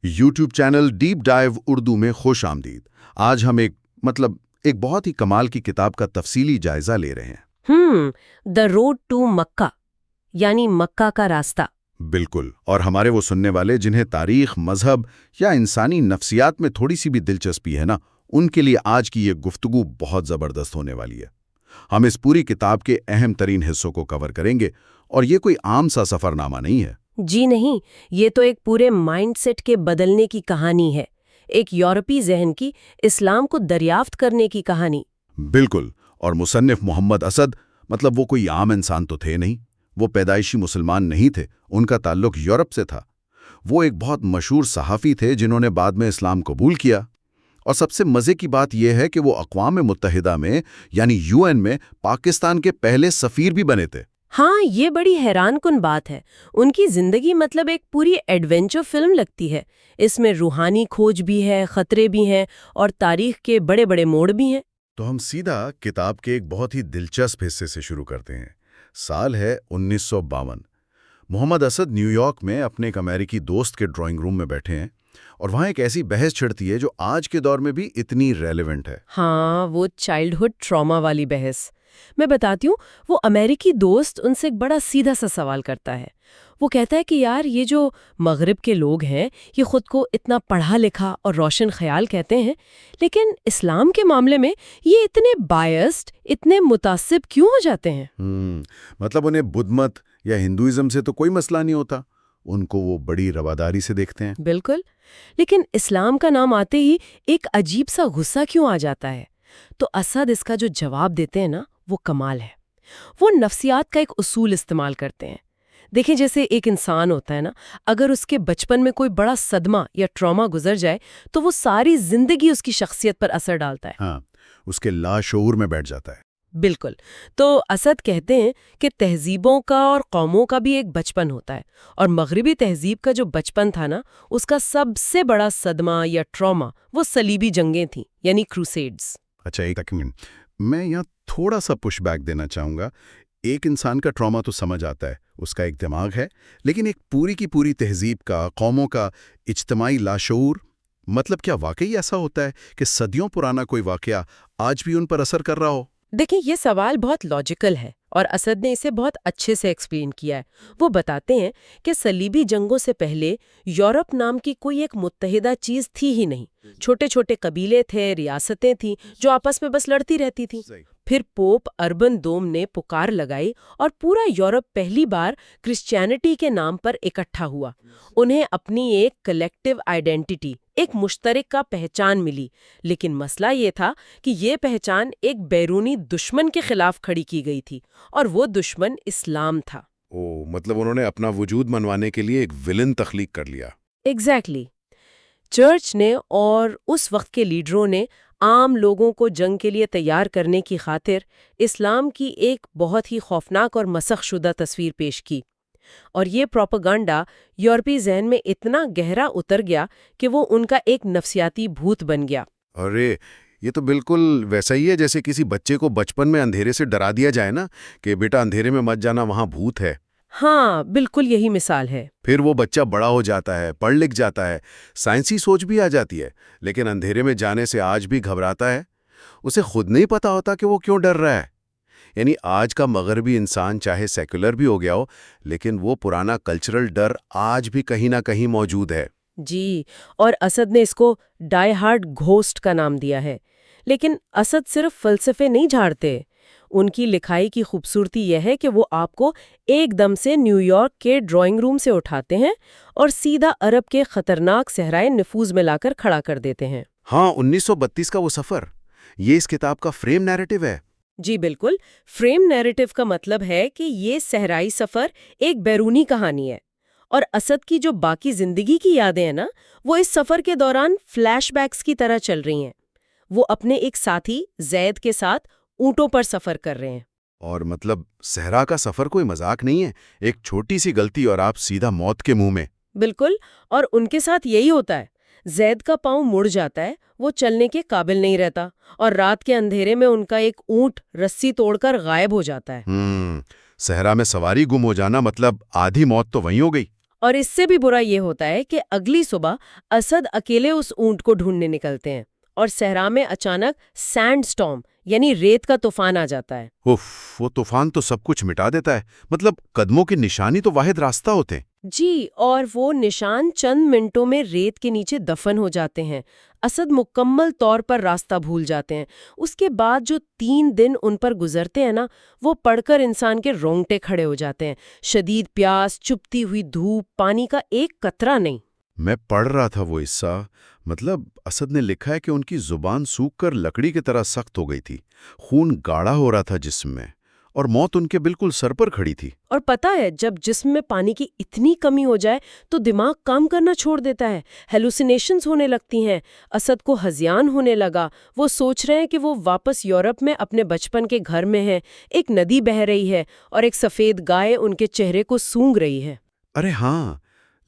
YouTube channel Deep Dive Urdu میں خوش آمدید۔ آج ہم ایک بہت ہی کمال کی کتاب کا تفصیلی جائزہ لے رہے ہیں۔ دا روڈ ٹو مکہ، یعنی مکہ کا راستہ۔ بالکل، اور ہمارے وہ سننے والے جنہیں تاریخ، مذہب یا انسانی نفسیات میں تھوڑی سی بھی دلچسپی ہے نا، ان کے لیے آج کی یہ گفتگو بہت زبردست ہونے والی ہے۔ ہم اس پوری کتاب کے اہم ترین حصوں کو کور کریں گے، اور یہ کوئی عام سا سفر نامہ نہیں ہے۔ جی نہیں، یہ تو ایک پورے مائنڈ سیٹ کے بدلنے کی کہانی ہے، ایک یورپی ذہن کی اسلام کو دریافت کرنے کی کہانی۔ بالکل، اور مصنف محمد اسد وہ کوئی عام انسان تو تھے نہیں، وہ پیدائشی مسلمان نہیں تھے، ان کا تعلق یورپ سے تھا۔ وہ ایک بہت مشہور صحافی تھے جنہوں نے بعد میں اسلام قبول کیا، اور سب سے مزے کی بات یہ ہے کہ وہ اقوام متحدہ میں یعنی UN میں پاکستان کے پہلے سفیر بھی بنے تھے۔ ہاں، یہ بڑی حیران کن بات ہے۔ ان کی زندگی ایک پوری ایڈونچر فلم لگتی ہے۔ اس میں روحانی کھوج بھی ہے، خطرے بھی ہیں، اور تاریخ کے بڑے بڑے موڑ بھی ہیں۔ تو ہم سیدھا کتاب کے ایک بہت ہی دلچسپ حصے سے شروع کرتے ہیں۔ سال ہے 1952۔ محمد اسد نیو یارک میں اپنے ایک امریکی دوست کے ڈرائنگ روم میں بیٹھے ہیں، اور وہاں ایک ایسی بحث چھڑتی ہے جو آج کے دور میں بھی اتنی ریلیونٹ ہے۔ ہاں، وہ چائلڈہڈ ٹراما والی بحث۔ میں بتاتی ہوں، وہ امریکی دوست ان سے ایک بڑا سیدھا سا سوال کرتا ہے۔ وہ کہتا ہے کہ یار، یہ جو مغرب کے لوگ ہیں، یہ خود کو اتنا پڑھا لکھا اور روشن خیال کہتے ہیں، لیکن اسلام کے معاملے میں یہ اتنے بائسڈ، اتنے متعصب کیوں ہو جاتے ہیں؟ انہیں بدھ مت یا ہندوازم سے تو کوئی مسئلہ نہیں ہوتا، ان کو وہ بڑی رواداری سے دیکھتے ہیں۔ بالکل، لیکن اسلام کا نام آتے ہی ایک عجیب سا غصہ کیوں آ جاتا ہے؟ تو اسد اس کا جو جواب دیتے ہیں نا، وہ کمال ہے۔ وہ نفسیات کا ایک اصول استعمال کرتے ہیں۔ دیکھیں، جیسے ایک انسان ہوتا ہے نا، اگر اس کے بچپن میں کوئی بڑا صدمہ یا ٹراما گزر جائے تو وہ ساری زندگی اس کی شخصیت پر اثر ڈالتا ہے۔ ہاں، اس کے لاشعور میں بیٹھ جاتا ہے۔ بالکل۔ تو اسد کہتے ہیں کہ تہذیبوں کا اور قوموں کا بھی ایک بچپن ہوتا ہے، اور مغربی تہذیب کا جو بچپن تھا نا، اس کا سب سے بڑا صدمہ یا ٹراما وہ صلیبی جنگیں تھیں، یعنی کروسیڈز۔ اچھا، ایک سیکنڈ، میں یہاں تھوڑا سا پش بیک دینا چاہوں گا۔ ایک انسان کا ٹراما تو سمجھ آتا ہے، اس کا ایک دماغ ہے، لیکن ایک پوری کی پوری تہذیب کا، قوموں کا اجتماعی لاشعور، کیا واقعی ایسا ہوتا ہے کہ صدیوں پرانا کوئی واقعہ آج بھی ان پر اثر کر رہا ہو؟ دیکھیں، یہ سوال بہت لاجیکل ہے، اور اسد نے اسے بہت اچھے سے ایکسپلین کیا ہے۔ وہ بتاتے ہیں کہ صلیبی جنگوں سے پہلے یورپ نام کی کوئی ایک متحدہ چیز تھی ہی نہیں۔ چھوٹے چھوٹے قبیلے تھے، ریاستیں تھیں جو آپس میں بس لڑتی رہتی تھیں۔ پھر پوپ اربن دوم نے پکار لگائی، اور پورا یورپ پہلی بار کرسچینٹی کے نام پر اکٹھا ہوا۔ انہیں اپنی ایک کلیکٹیو آئیڈینٹی، ایک مشترک کا پہچان ملی، لیکن مسئلہ یہ تھا کہ یہ پہچان ایک بیرونی دشمن کے خلاف کھڑی کی گئی تھی، اور وہ دشمن اسلام تھا۔ انہوں نے اپنا وجود منوانے کے لیے ایک ولن تخلیق کر لیا۔ ایگزیکٹلی۔ چرچ نے اور اس وقت کے لیڈروں نے عام لوگوں کو جنگ کے لیے تیار کرنے کی خاطر اسلام کی ایک بہت ہی خوفناک اور مسخ شدہ تصویر پیش کی، اور یہ پروپیگنڈا یورپی ذہن میں اتنا گہرا اتر گیا کہ وہ ان کا ایک نفسیاتی بھوت بن گیا۔ ارے، یہ تو بالکل ویسا ہی ہے جیسے کسی بچے کو بچپن میں اندھیرے سے ڈرا دیا جائے نا، کہ بیٹا اندھیرے میں مت جانا، وہاں بھوت ہے۔ ہاں، بالکل یہی مثال ہے۔ پھر وہ بچہ بڑا ہو جاتا ہے، پڑھ لکھ جاتا ہے، سائنسی سوچ بھی آ جاتی ہے، لیکن اندھیرے میں جانے سے آج بھی گھبراتا ہے۔ اسے خود نہیں پتا ہوتا کہ وہ کیوں ڈر رہا ہے۔ یعنی آج کا مغربی انسان چاہے سیکولر بھی ہو گیا ہو، لیکن وہ پرانا کلچرل ڈر آج بھی کہیں نہ کہیں موجود ہے۔ جی، اور اسد نے اس کو ڈائی ہارڈ گھوسٹ کا نام دیا ہے۔ لیکن اسد صرف فلسفے نہیں جھاڑتے۔ ان کی لکھائی کی خوبصورتی یہ ہے کہ وہ آپ کو ایک دم سے نیو یارک کے ڈرائنگ روم سے اٹھاتے ہیں اور سیدھا عرب کے خطرناک صحرائے نفوذ میں لا کر کھڑا کر دیتے ہیں۔ ہاں، 1932 کا وہ سفر، یہ اس کتاب کا فریم نیریٹو ہے۔ جی بالکل، فریم نیریٹو کا مطلب ہے کہ یہ صحرائی سفر ایک بیرونی کہانی ہے، اور اسد کی جو باقی زندگی کی یادیں ہیں نا، وہ اس سفر کے دوران فلیش بیکس کی طرح چل رہی ہیں۔ وہ اپنے ایک ساتھی زید کے ساتھ اونٹوں پر سفر کر رہے ہیں۔ اور صحرا کا سفر کوئی مذاق نہیں ہے، ایک چھوٹی سی غلطی اور آپ سیدھا موت کے منہ میں۔ بالکل، اور ان کے ساتھ یہی ہوتا ہے۔ زید کا پاؤں مڑ جاتا ہے، وہ چلنے کے قابل نہیں رہتا، اور رات کے اندھیرے میں ان کا ایک اونٹ رسی توڑ کر غائب ہو جاتا ہے۔ صحرا میں سواری گم ہو جانا آدھی موت تو وہیں ہو گئی۔ اور اس سے بھی برا یہ ہوتا ہے کہ اگلی صبح اسد اکیلے اس اونٹ کو ڈھونڈنے نکلتے ہیں اور صحرا میں اچانک سینڈ سٹارم یعنی ریت کا طوفان آ جاتا ہے۔ اف، وہ طوفان تو سب کچھ مٹا دیتا ہے، مطلب قدموں کی نشانی تو واحد راستہ ہوتے ہیں۔ جی، اور وہ نشان چند منٹوں میں ریت کے نیچے دفن ہو جاتے ہیں۔ اسد مکمل طور پر راستہ بھول جاتے ہیں۔ اس کے بعد جو 3 دن ان پر گزرتے ہیں نا، وہ پڑھ کر انسان کے رونگٹے کھڑے ہو جاتے ہیں۔ شدید پیاس، چپتی ہوئی دھوپ، پانی کا ایک قطرہ نہیں۔ میں پڑھ رہا تھا وہ حصہ، مطلب اسد نے لکھا ہے کہ ان کی زبان سوکھ کر لکڑی کی طرح سخت ہو گئی تھی، خون گاڑھا ہو رہا تھا جسم میں، اور موت ان کے بالکل سر پر کھڑی تھی۔ اور پتہ ہے، جب جسم میں پانی کی اتنی کمی ہو جائے تو دماغ کام کرنا چھوڑ دیتا ہے، ہیلوسینیشنز ہونے لگتی ہیں۔ اسد کو ہذیان ہونے لگا۔ وہ سوچ رہے ہیں کہ وہ واپس یورپ میں اپنے بچپن کے گھر میں ہیں، ایک ندی بہہ رہی ہے اور ایک سفید گائے ان کے چہرے کو سونگھ رہی ہے۔ ارے ہاں،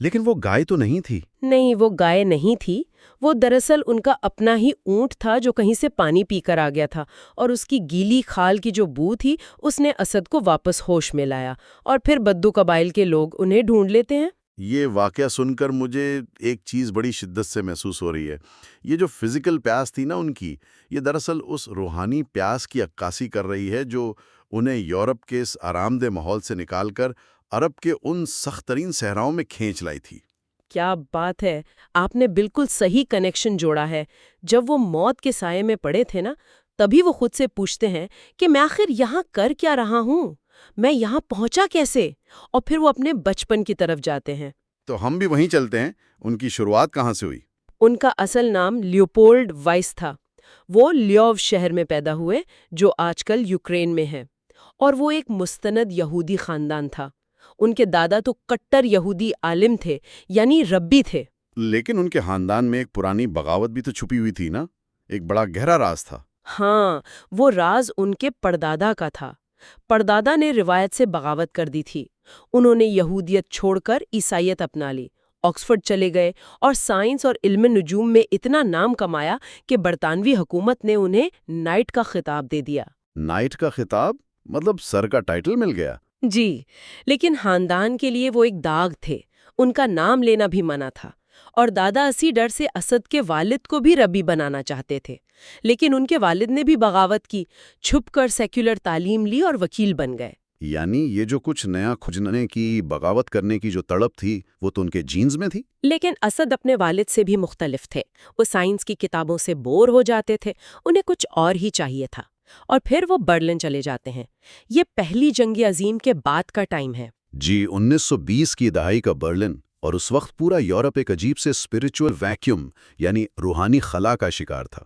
لیکن وہ گائے تو نہیں تھی۔ نہیں، وہ گائے نہیں تھی، وہ دراصل ان کا اپنا ہی اونٹ تھا جو کہیں سے پانی پی کر آ گیا تھا، اور اس کی گیلی کھال کی جو بو تھی اس نے اسد کو واپس ہوش میں لایا، اور پھر بدو قبائل کے لوگ انہیں ڈھونڈ لیتے ہیں۔ یہ واقعہ سن کر مجھے ایک چیز بڑی شدت سے محسوس ہو رہی ہے۔ یہ جو فزیکل پیاس تھی نا ان کی، یہ دراصل اس روحانی پیاس کی عکاسی کر رہی ہے جو انہیں یورپ کے اس آرام دہ ماحول سے نکال کر عرب کے ان سخت ترین صحراؤں میں کھینچ لائی تھی۔ کیا بات ہے، آپ نے بالکل صحیح کنیکشن جوڑا ہے۔ جب وہ موت کے سائے میں پڑے تھے نا، تبھی وہ خود سے پوچھتے ہیں کہ میں آخر یہاں کر کیا رہا ہوں، میں یہاں پہنچا کیسے؟ اور پھر وہ اپنے بچپن کی طرف جاتے ہیں۔ تو ہم بھی وہیں چلتے ہیں، ان کی شروعات کہاں سے ہوئی؟ ان کا اصل نام لیوپولڈ وائس تھا۔ وہ لیوو شہر میں پیدا ہوئے جو آج کل یوکرین میں ہے، اور وہ ایک مستند یہودی خاندان تھا۔ ان کے دادا تو کٹر یہودی عالم تھے، یعنی ربی تھے۔ لیکن ان کے خاندان میں ایک پرانی بغاوت بھی تو چھپی ہوئی تھی نا، ایک بڑا گہرا راز تھا۔ ہاں، وہ راز ان کے پردادا کا تھا۔ پردادا نے روایت سے بغاوت کر دی تھی۔ انہوں نے یہودیت چھوڑ کر عیسائیت اپنا لی، آکسفورڈ چلے گئے اور سائنس اور علم نجوم میں اتنا نام کمایا کہ برطانوی حکومت نے انہیں نائٹ کا خطاب دے دیا۔ نائٹ کا خطاب؟ مطلب سر کا ٹائٹل مل گیا؟ جی، لیکن خاندان کے لیے وہ ایک داغ تھے۔ ان کا نام لینا بھی منع تھا، اور دادا اسی ڈر سے اسد کے والد کو بھی ربی بنانا چاہتے تھے۔ لیکن ان کے والد نے بھی بغاوت کی، چھپ کر سیکولر تعلیم لی اور وکیل بن گئے۔ یعنی یہ جو کچھ نیا کھجنے کی، بغاوت کرنے کی جو تڑپ تھی، وہ تو ان کے جینز میں تھی؟ لیکن اسد اپنے والد سے بھی مختلف تھے۔ وہ سائنس کی کتابوں سے بور ہو جاتے تھے، انہیں کچھ اور ہی چاہیے تھا، اور پھر وہ برلن چلے جاتے ہیں۔ یہ پہلی جنگ عظیم کے بعد کا ٹائم ہے۔ جی، 1920 کی دہائی کا برلن، اور اس وقت پورا یورپ ایک عجیب سے اسپریچول ویکیوم یعنی روحانی خلا کا شکار تھا۔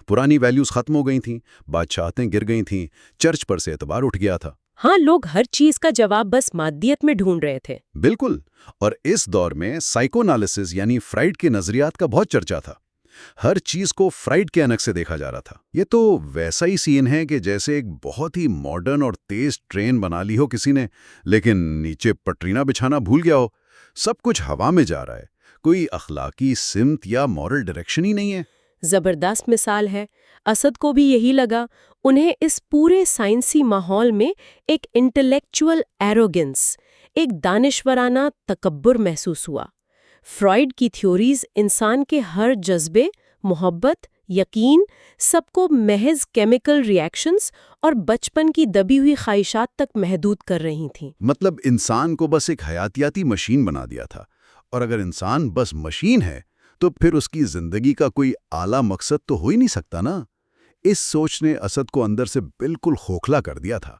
پرانی ویلیوز ختم ہو گئی تھیں، بادشاہتیں گر گئی تھیں، چرچ پر سے اعتبار اٹھ گیا تھا۔ ہاں، لوگ ہر چیز کا جواب بس مادیت میں ڈھونڈ رہے تھے۔ بالکل، اور اس دور میں سائیکو انالیسس یعنی فرائڈ کے نظریات کا بہت چرچا تھا۔ ہر چیز کو فرائڈ کے انک سے دیکھا جا رہا تھا۔ یہ تو ویسا ہی سین ہے کہ جیسے ایک بہت ہی ماڈرن اور تیز ٹرین بنا لی ہو کسی نے، لیکن نیچے پٹرینا بچھانا بھول گیا ہو۔ سب کچھ ہوا میں جا رہا ہے، کوئی اخلاقی سمت یا مورل ڈائریکشن ہی نہیں ہے۔ زبردست مثال ہے۔ اسد کو بھی یہی لگا۔ انہیں اس پورے سائنسی ماحول میں ایک انٹلیکچول ایروگنس، ایک دانشورانہ تکبر محسوس ہوا۔ فرائڈ کی تھیوریز انسان کے ہر جذبے، محبت، یقین، سب کو محض کیمیکل ری ایکشنز اور بچپن کی دبی ہوئی خواہشات تک محدود کر رہی تھیں۔ مطلب انسان کو بس ایک حیاتیاتی مشین بنا دیا تھا، اور اگر انسان بس مشین ہے تو پھر اس کی زندگی کا کوئی اعلیٰ مقصد تو ہو ہی نہیں سکتا نا۔ اس سوچ نے اسد کو اندر سے بالکل کھوکھلا کر دیا تھا۔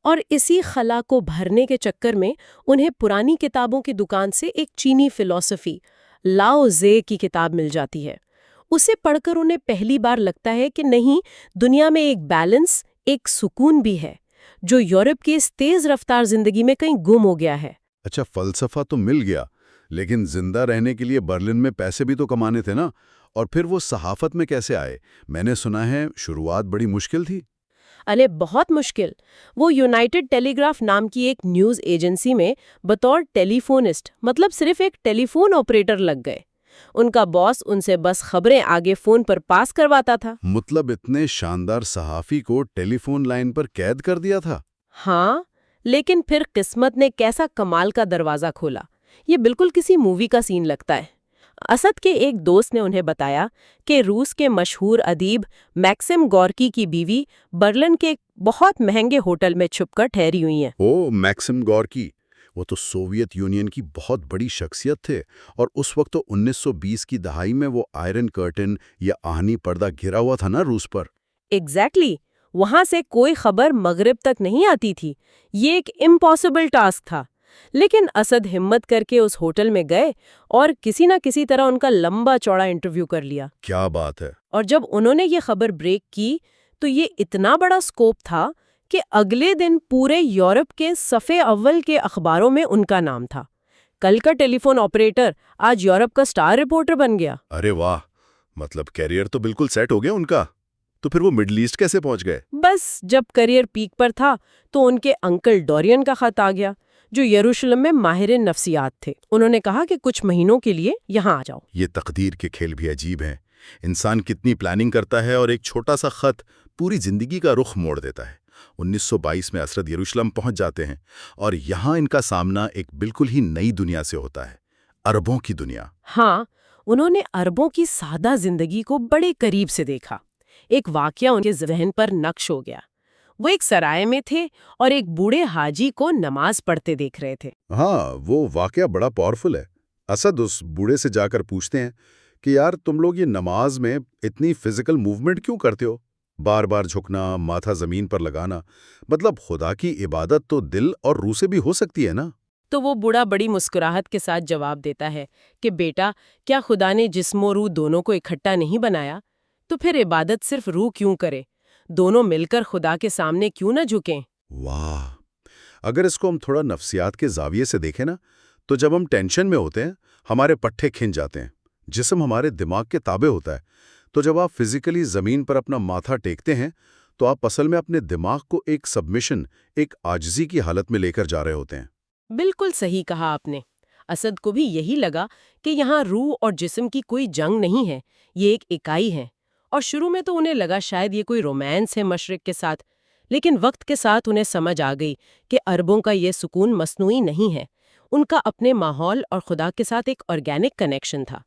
اور اسی خلا کو بھرنے کے چکر میں انہیں پرانی کتابوں کی دکان سے ایک چینی فلسفی لاؤ زے کی کتاب مل جاتی ہے۔ اسے پڑھ کر انہیں پہلی بار لگتا ہے کہ نہیں، دنیا میں ایک بیلنس، ایک سکون بھی ہے جو یورپ کے اس تیز رفتار زندگی میں کہیں گم ہو گیا ہے۔ اچھا، فلسفہ تو مل گیا، لیکن زندہ رہنے کے لیے برلن میں پیسے بھی تو کمانے تھے نا، اور پھر وہ صحافت میں کیسے آئے؟ میں نے سنا ہے شروعات بڑی مشکل تھی۔ ارے بہت مشکل۔ وہ یونائٹڈ ٹیلی گراف نام کی ایک نیوز ایجنسی میں بطور ٹیلی فونسٹ، مطلب صرف ایک ٹیلی فون آپریٹر لگ گئے۔ ان کا باس ان سے بس خبریں آگے فون پر پاس کرواتا تھا۔ مطلب اتنے شاندار صحافی کو ٹیلی فون لائن پر قید کر دیا تھا؟ ہاں، لیکن پھر قسمت نے کیسا کمال کا دروازہ کھولا، یہ بالکل کسی مووی کا سین لگتا ہے۔ اسد کے ایک دوست نے انہیں بتایا کہ روس کے مشہور ادیب میکسم گورکی کی بیوی برلن کے ایک بہت مہنگے ہوٹل میں چھپ کر ٹھہری ہوئی ہیں۔ میکسم گورکی، وہ تو سوویت یونین کی بہت بڑی شخصیت تھے، اور اس وقت تو 1920 کی دہائی میں وہ آئرن کرٹن یا آہنی پردہ گھرا ہوا تھا نا روس پر۔ ایگزیکٹلی، وہاں سے کوئی خبر مغرب تک نہیں آتی تھی، یہ ایک امپاسبل ٹاسک تھا۔ لیکن اسد ہمت کر کے اس ہوٹل میں گئے اور کسی نہ کسی طرح ان کا لمبا چوڑا انٹرویو کر لیا۔ کیا بات ہے! اور جب انہوں نے یہ خبر بریک کی تو یہ اتنا بڑا سکوپ تھا کہ اگلے دن پورے یورپ کے صفحے اول کے اخباروں میں ان کا نام تھا۔ کل کا ٹیلی فون آپریٹر آج یورپ کا سٹار رپورٹر بن گیا۔ ارے واہ، مطلب کیریئر تو بالکل سیٹ ہو گیا ان کا۔ تو پھر وہ مڈل ایسٹ کیسے پہنچ گئے؟ بس جب کریئر پیک پر تھا تو ان کے انکل ڈورین کا خط آ گیا، جو یروشلم میں ماہر نفسیات تھے۔ انہوں نے کہا کہ کچھ مہینوں کے لیے یہاں آ جاؤ۔ یہ تقدیر کے کھیل بھی عجیب ہیں۔ انسان کتنی پلاننگ کرتا ہے اور ایک چھوٹا سا خط پوری زندگی کا رخ موڑ دیتا ہے۔ 1922 میں اسد یروشلم پہنچ جاتے ہیں اور یہاں ان کا سامنا ایک بالکل ہی نئی دنیا سے ہوتا ہے، عربوں کی دنیا۔ ہاں، انہوں نے عربوں کی سادہ زندگی کو بڑے قریب سے دیکھا۔ ایک واقعہ ان کے ذہن پر نقش ہو گیا۔ وہ ایک سرائے میں تھے اور ایک بوڑھے حاجی کو نماز پڑھتے دیکھ رہے تھے۔ ہاں، وہ واقعہ بڑا پاورفل ہے۔ اسد اس بوڑھے سے جا کر پوچھتے ہیں کہ یار تم لوگ یہ نماز میں اتنی فزیکل موومنٹ کیوں کرتے ہو؟ بار بار جھکنا، ماتھا زمین پر لگانا، مطلب خدا کی عبادت تو دل اور روح سے بھی ہو سکتی ہے نا؟ تو وہ بوڑھا بڑی مسکراہٹ کے ساتھ جواب دیتا ہے کہ بیٹا، کیا خدا نے جسم و روح دونوں کو اکٹھا نہیں بنایا؟ تو پھر عبادت صرف روح کیوں کرے؟ دونوں مل کر خدا کے سامنے کیوں نہ جھکیں؟ واہ! اگر اس کو ہم تھوڑا نفسیات کے زاویے سے دیکھیں نا، تو جب ہم ٹینشن میں ہوتے ہیں ہمارے پٹھے کھنچ جاتے ہیں، جسم ہمارے دماغ کے تابع ہوتا ہے۔ تو جب آپ فزیکلی زمین پر اپنا ماتھا ٹیکتے ہیں تو آپ اصل میں اپنے دماغ کو ایک سبمیشن، ایک عاجزی کی حالت میں لے کر جا رہے ہوتے ہیں۔ بالکل صحیح کہا آپ نے۔ اسد کو بھی یہی لگا کہ یہاں روح اور جسم کی کوئی جنگ نہیں ہے، یہ ایک اکائی ہے۔ اور شروع میں تو انہیں لگا شاید یہ کوئی رومانس ہے مشرق کے ساتھ، لیکن وقت کے ساتھ انہیں سمجھ آ گئی کہ عربوں کا یہ سکون مصنوعی نہیں ہے، ان کا اپنے ماحول اور خدا کے ساتھ ایک آرگینک کنیکشن تھا۔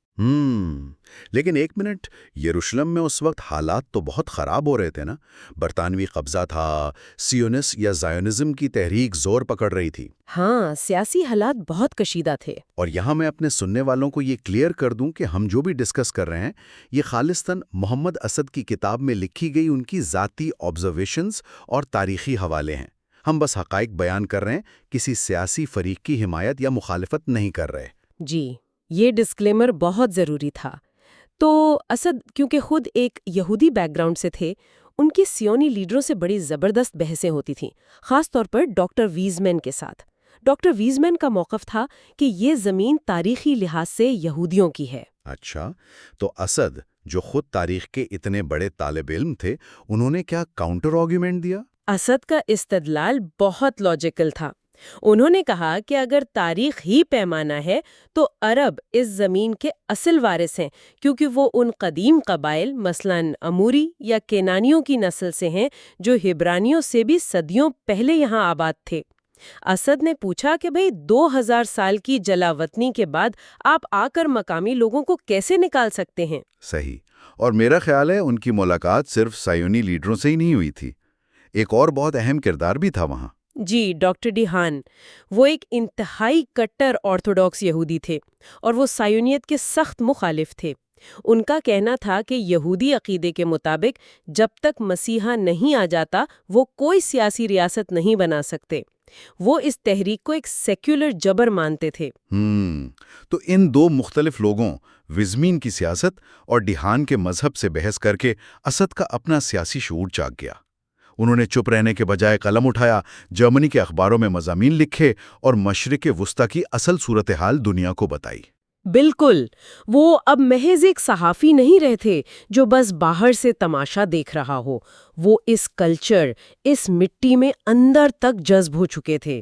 لیکن ایک منٹ، یروشلم میں اس وقت حالات تو بہت خراب ہو رہے تھے نا؟ برطانوی قبضہ تھا، سیونس یا زائونزم کی تحریک زور پکڑ رہی تھی۔ ہاں، سیاسی حالات بہت کشیدہ تھے۔ اور یہاں میں اپنے سننے والوں کو یہ کلیئر کر دوں کہ ہم جو بھی ڈسکس کر رہے ہیں یہ خالصتاً محمد اسد کی کتاب میں لکھی گئی ان کی ذاتی آبزرویشنز اور تاریخی حوالے ہیں۔ ہم بس حقائق بیان کر رہے ہیں، کسی سیاسی فریق کی حمایت یا مخالفت نہیں کر رہے۔ جی، یہ ڈسکلیمر بہت ضروری تھا۔ تو اسد کیونکہ خود ایک یہودی بیک گراؤنڈ سے تھے، ان کی سیونی لیڈروں سے بڑی زبردست بحثیں ہوتی تھیں، خاص طور پر ڈاکٹر ویزمین کے ساتھ۔ ڈاکٹر ویزمین کا موقف تھا کہ یہ زمین تاریخی لحاظ سے یہودیوں کی ہے۔ اچھا، تو اسد جو خود تاریخ کے اتنے بڑے طالب علم تھے، انہوں نے کیا کاؤنٹر آرگیومنٹ دیا؟ اسد کا استدلال بہت لاجیکل تھا۔ انہوں نے کہا کہ اگر تاریخ ہی پیمانہ ہے تو عرب اس زمین کے اصل وارث ہیں، کیونکہ وہ ان قدیم قبائل مثلاً اموری یا کینانیوں کی نسل سے ہیں جو ہبرانیوں سے بھی صدیوں پہلے یہاں آباد تھے۔ اسد نے پوچھا کہ بھئی 2000 سال کی جلا وطنی کے بعد آپ آ کر مقامی لوگوں کو کیسے نکال سکتے ہیں؟ صحیح، اور میرا خیال ہے ان کی ملاقات صرف سایونی لیڈروں سے ہی نہیں ہوئی تھی، ایک اور بہت اہم کردار بھی تھا وہاں۔ جی، ڈاکٹر ڈی ہان، وہ ایک انتہائی کٹر آرتھوڈاکس یہودی تھے اور وہ سایونیت کے سخت مخالف تھے۔ ان کا کہنا تھا کہ یہودی عقیدے کے مطابق جب تک مسیحا نہیں آ جاتا وہ کوئی سیاسی ریاست نہیں بنا سکتے۔ وہ اس تحریک کو ایک سیکولر جبر مانتے تھے۔ تو ان دو مختلف لوگوں، وزمین کی سیاست اور ڈیہان کے مذہب سے بحث کر کے اسد کا اپنا سیاسی شعور جاگ گیا۔ انہوں نے چپ رہنے کے بجائے قلم اٹھایا، جرمنی کے اخباروں میں مضامین لکھے اور مشرق وسطیٰ کی اصل صورتحال دنیا کو بتائی۔ بالکل، وہ اب محض ایک صحافی نہیں رہے تھے جو بس باہر سے تماشا دیکھ رہا ہو، وہ اس کلچر، اس مٹی میں اندر تک جذب ہو چکے تھے۔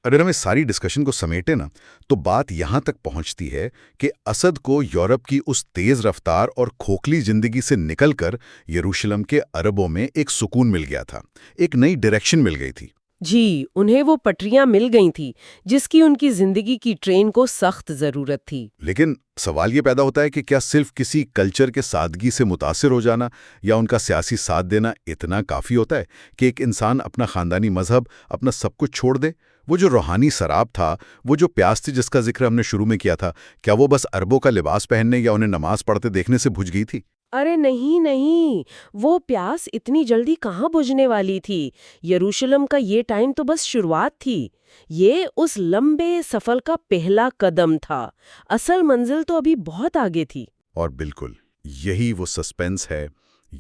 اگر ہم اس ساری ڈسکشن کو سمیٹیں نا، تو بات یہاں تک پہنچتی ہے کہ اسد کو یورپ کی اس تیز رفتار اور کھوکھلی زندگی سے نکل کر یروشلم کے عربوں میں ایک سکون مل گیا تھا، ایک نئی ڈائریکشن مل گئی تھی۔ جی، انہیں وہ پٹریاں مل گئی تھی جس کی ان کی زندگی کی ٹرین کو سخت ضرورت تھی۔ لیکن سوال یہ پیدا ہوتا ہے کہ کیا صرف کسی کلچر کے سادگی سے متاثر ہو جانا یا ان کا سیاسی ساتھ دینا اتنا کافی ہوتا ہے کہ ایک انسان اپنا خاندانی مذہب، اپنا سب کچھ چھوڑ دے؟ وہ جو روحانی سراب تھا، وہ جو پیاس تھی جس کا ذکر ہم نے شروع میں کیا تھا، کیا وہ بس عربوں کا لباس پہننے یا انہیں نماز پڑھتے دیکھنے سے بجھ گئی تھی؟ ارے نہیں نہیں، وہ پیاس اتنی جلدی کہاں بجھنے والی تھی؟ یروشلم کا یہ ٹائم تو بس شروعات تھی۔ یہ اس لمبے سفر کا پہلا قدم تھا۔ اصل منزل تو ابھی بہت آگے تھی۔ اور بالکل یہی وہ سسپینس ہے،